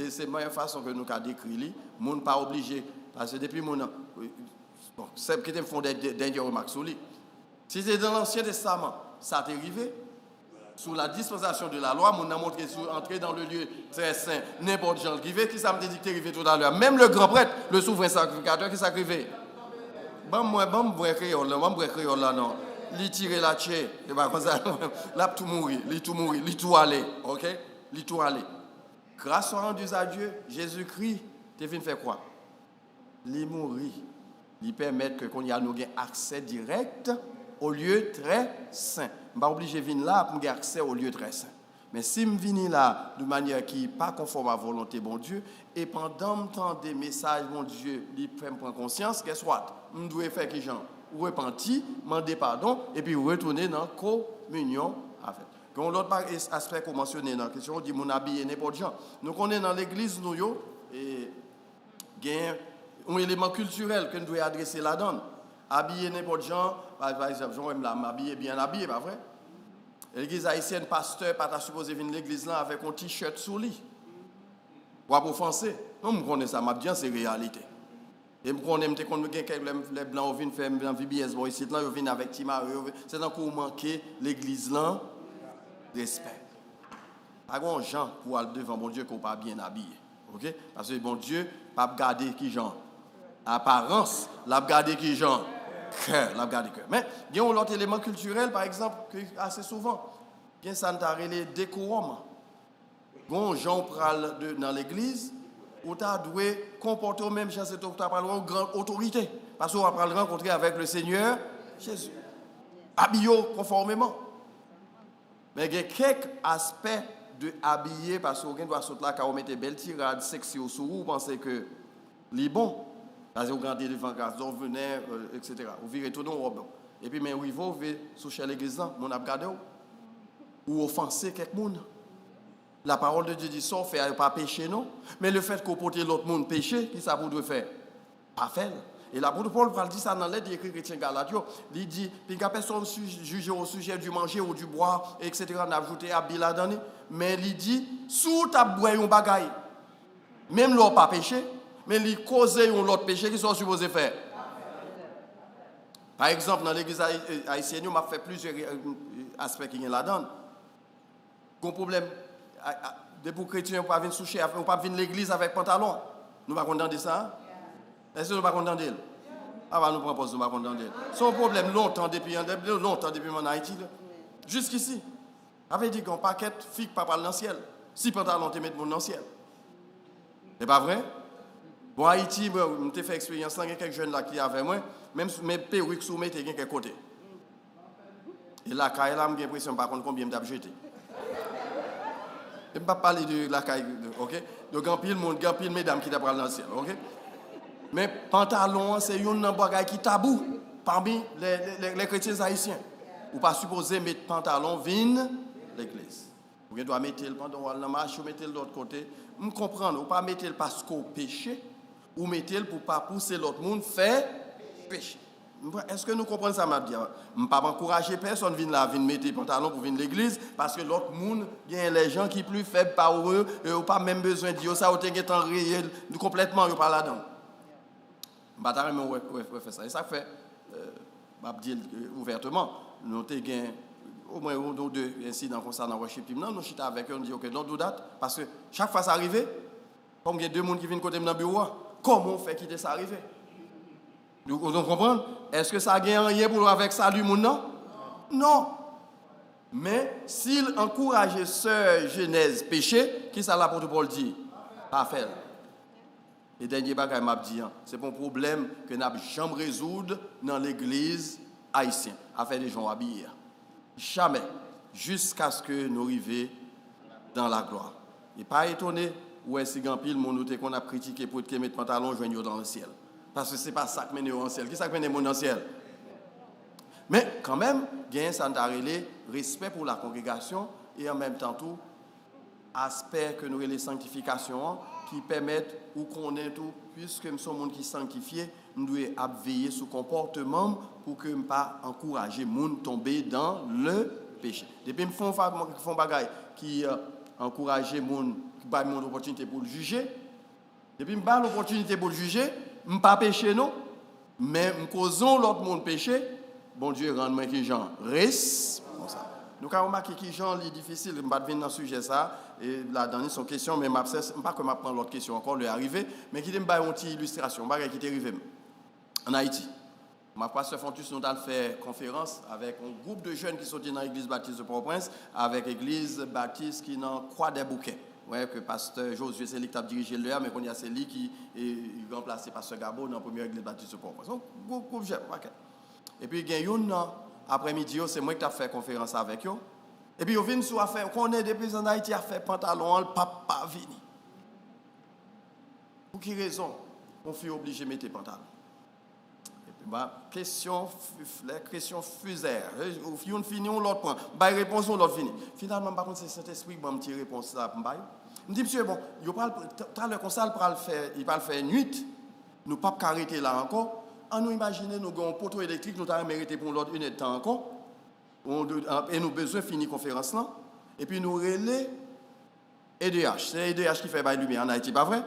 C'est la meilleure façon que nous avons décrit. Nous ne pas obligé. Parce que depuis mon. Bon, c'est qui te font des remarques sur lui. Si c'est dans l'Ancien Testament, ça t'est arrivé. Sous la dispensation de la loi, on a montré entrer dans le lieu très saint, n'importe qui arrivé, qui ça me dit que arrivé tout à l'heure. Même le grand prêtre, le souverain sacrificateur, qui s'arrivait. Bon, créole là, non. Il tire la tché, et bien comme ça, là, tout mourir, il tout aller, ok? Il tout aller. Grâce soit rendue à Dieu, Jésus-Christ, tu es venu faire quoi? Il mourir. Il permet que qu'on y a nous accès direct au lieu très saint. Je ne suis pas obligé de venir là pour avoir accès au lieu très saint. Mais si je viens là de manière qui n'est pas conforme à la volonté de bon Dieu, et pendant le temps des messages, mon Dieu, il fait me prendre conscience, qu'est-ce que je dois faire que gens repentir, demander pardon, et puis retourner dans la communion avec. Quand l'autre aspect qu'on mentionne dans la question, on dit mon habillé n'importe gens. Nous connaissons dans l'église, nous, et il y a un élément culturel que nous devons adresser là-dedans. Habiller n'importe gens, par exemple, je m'habiller bien habillé, pas vrai? L'église haïtienne, pasteur, pas supposé venir l'église là avec un t-shirt sous lui. Pour offenser. Non, je connais ça, je c'est réalité. Et je connais que les blancs viennent faire un VBS, ici, là, ils viennent avec Tima, c'est donc pour manquer l'église là, respect. Pas grand gens pour aller devant bon Dieu qu'on pas bien habillé. OK? Parce que bon Dieu, pas garder qui gens. Apparence, l'a garder qui gens. Cœur, l'a garder cœur. Mais il y a un autre élément culturel, par exemple, que assez souvent, il y a ça les décorum. Quand gens parlent dans l'église, où tu dois comporter au même chose que tu as parlé en grande autorité. Parce qu'on va le rencontrer avec le Seigneur Jésus. Habillé conformément. Mais il y a quelques aspects de habiller, parce qu'on doit sauter là, quand on met des belles tirades sexy au sourd, vous pensez que c'est bon. Parce que vous regardez devant gazon, venez, etc. Vous virez tout dans le robe. Et puis, mais oui, vous venez sous chez l'église, mon abgade ou offenser quelqu'un. La parole de Dieu dit ça, fait pas pécher, non? Mais le fait qu'on porte l'autre monde péché, qui ça vous doit faire? Pas faire. Et l'apôtre Paul dit ça dans l'aide écrit chrétien Galatio. Il dit, puis quand personne juge au sujet du manger ou du boire, etc., on a ajouté à Biladani. Mais il dit, sous ta boire un bagaille, même l'on pas péché, mais il cause un autre péché qu'ils sont supposés faire. Par exemple, dans l'église haïtienne, on a fait plusieurs aspects qui sont là-dedans. Un problème, depuis que les chrétiens ne viennent soucher, on ne pas venir l'église avec pantalon. Nous ne sommes pas contents de ça. Est-ce que nous ne sommes pas contents d'elle? Ah, bah, nous prenons pas, nous ne sommes pas contents d'elle. C'est un problème longtemps depuis en Haïti. Jusqu'ici. Avait dit qu'un paquet de filles pas dans le ciel. Si pantalon te met dans le ciel. C'est pas vrai? Bon, Haïti, je fait expérience, il y a quelques jeunes là qui avaient moi, même mes perruques sous mes quelques côté. Et là, quand elle a l'impression par contre combien d'ab jeté. Je ne vais pas parler de la caille, ok? Donc, il y a pile monde, il y a pile mesdames qui t'apprennent dans le ciel, ok? Mais pantalon, c'est un bagage qui tabou parmi les chrétiens haïtiens. Ou pas supposé mettre pantalon vin l'église. Vous devez mettre le pantalon dans la marche ou mettre le de l'autre côté. Vous comprenez, ou pas mettre le parce qu'on péché, ou mettre le pour pas pousser l'autre monde faire péché. Est-ce que nous comprenons ça, m'a dit? Je ne vais pas encourager personne à venir mettre le pantalon pour venir l'église, parce que l'autre monde, il y a les gens qui sont plus faibles par eux, et n'ont pas même besoin de dire ça, ou t'es en réel, complètement, ils pas là-dedans. Je vais faire ça. Et ça fait, je vais dire ouvertement, nous avons au moins un ou deux incidents comme ça dans le worship team. Nous chita avec eux, on dit, ok, don't do that, parce que chaque fois ça arrive, comme il y a deux personnes qui viennent côté dans le bureau, comment on fait quitter ça arriver? Vous comprenez? Est-ce que ça a rien pour avec salut mon non? Non. Mais s'il encourage sœur Genèse péché, qui ça l'apôtre Paul dit? Pas faire. Et dernier bagage m'a dit, c'est un problème que nous n'avons jamais résoudre dans l'église haïtienne, à faire des gens habillés. Jamais. Jusqu'à ce que nous arrivions dans la gloire. Et pas étonné, où est-ce que pile mon noté qu'on a critiqué pour mettre pantalon joigneux dans le ciel. Parce que ce n'est pas ça qui mène au ciel. Qui ça qui mène au ciel? Mais quand même, il y a un santarélé, respect pour la congrégation et en même temps tout, aspect que nous avons les sanctifications qui permettent ou qu'on est tout, puisque nous sommes monde qui sanctifié, nous devons veiller sur le comportement pour que nous ne pas encourager les gens à tomber dans le péché. Depuis que nous faisons des choses qui encouragent les gens, qui donnent une opportunité pour le juger, depuis que nous avons l'opportunité pour le juger, nous ne pas pécher non, mais nous causons l'autre monde péché. Bon Dieu, rend-moi qui gens reste comme ça. Nous avons remarqué qui gens est difficile, je ne vais pas venir dans ce sujet ça, et là-dedans, son question, mais je ne pas que je prends l'autre question encore, le arrivé, mais qui me donne une petite illustration, qui est arrivé en Haïti. Ma pasteur Fontus nous a fait conférence avec un groupe de jeunes qui sont dans l'église baptiste de Port-au-Prince, avec l'église baptiste qui est dans Croix des Bouquets. Ouais, que pasteur Josué c'est lui qui a dirigé le mais qu'on y a c'est lui qui est remplacé pasteur Gabo dans la première église baptiste de Port-au-Prince. Donc, groupe jeune, OK. Et puis, il y a un après-midi, c'est moi qui ai fait conférence avec eux. Et puis, ils viennent sur affaire, qu'on est depuis en Haïti à faire pantalon, le papa vini. Pour quelle raison on fait obligé de mettre pantalon? Et puis, question fusère. On finit, on l'autre point. Réponse, on l'autre fini. Finalement, par contre, c'est cet esprit qui m'a une réponse là. Je dis, monsieur, bon, il va le faire nuit. Nous ne pouvons pas arrêter là encore. En nous imaginer, nous avons un poteau électrique, nous avons mérité pour l'autre une heure de temps encore. Et nous avons besoin de finir la conférence là. Et puis nous relais EDH. C'est EDH qui fait la lumière en Haïti, pas vrai?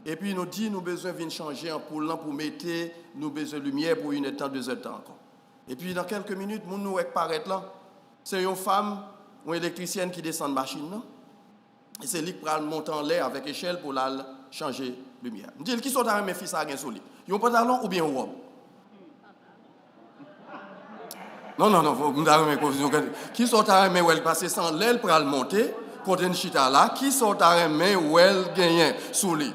Et puis nous dit nous avons besoin de changer en pour mettre nous besoin de lumière pour une heure de temps, 2 heures de temps encore. Et puis dans quelques minutes, nous apparaître là. C'est une femme, une électricienne qui descend de machine là. Et c'est lui qui prend le montant en l'air avec échelle pour la changer lumière. Je dis qui sont dans mes fils à rien solide. Ils ont pantalon ou bien une robe? Non, vous avez confusion. Qui sont à remettre où elle passe sans l'aile pour le monter, contre une chita là, qui sont à remettre où elle gagne sous lui?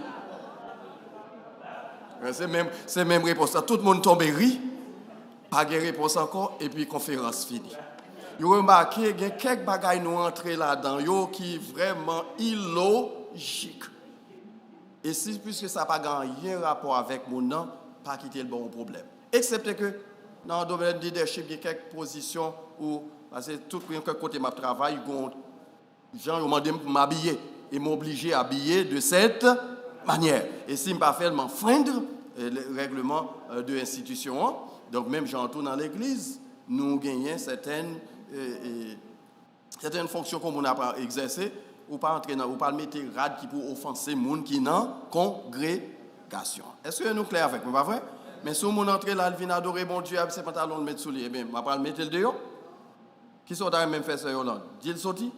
C'est même réponse. Tout le monde tombe ri, pas de réponse encore, et puis conférence finie. Vous remarquez, il y a quelques bagailles nous entrer là-dedans qui sont vraiment illogiques. Et si, puisque ça n'a pas rien rapport avec mon nom, pas quitter le bon problème. Excepté que dans le domaine du leadership, il y a quelques positions où, parce que tout côté de mon travail, les gens m'ont demandé de m'habiller et m'obliger à habiller de cette manière. Et si je ne pas faire m'enfreindre le règlement de l'institution, donc même j'entoure dans l'église, nous gagnons certaines fonctions qu'on a pas exercées, ou pas entrer dans, ou pas mettre rad qui pour offenser les gens qui dans congrégation. Est-ce que nous clair avec moi, pas vrai? Mais si on entre là, il vient adorer bon Dieu avec ses pantalons le mettre sous lui, eh bien, on va pas le mettre le dehors. Qui sont dans même fait ça Yolande? Dit le sorti?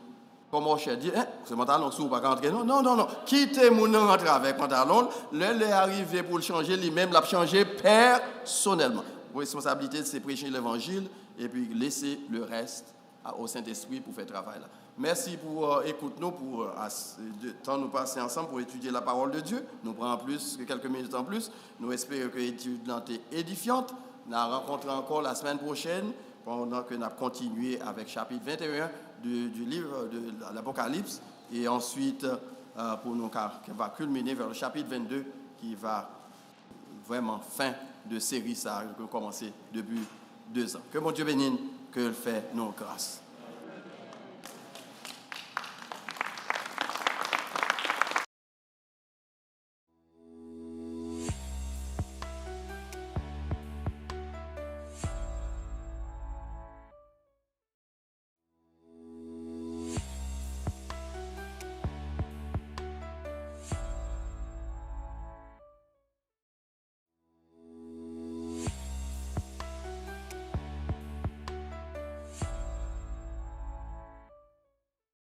Comme mon cher dit, ce pantalon sous pas rentrer non. Quittez mon rentrer avec pantalon, le est arrivé pour le changer lui-même, l'a changé personnellement. Vos responsabilités, c'est prêcher l'évangile et puis laisser le reste au Saint-Esprit pour faire le travail là. Merci pour écouter-nous, pour le temps nous passer ensemble pour étudier la parole de Dieu. Nous prenons plus que quelques minutes en plus. Nous espérons que l'étude est édifiante. Nous nous rencontrons encore la semaine prochaine pendant que nous continuons avec chapitre 21 du livre de l'Apocalypse et ensuite pour nous qui va culminer vers le chapitre 22 qui va vraiment fin de série ça que commencé depuis 2 ans. Que mon Dieu bénisse, que le fait nos grâces.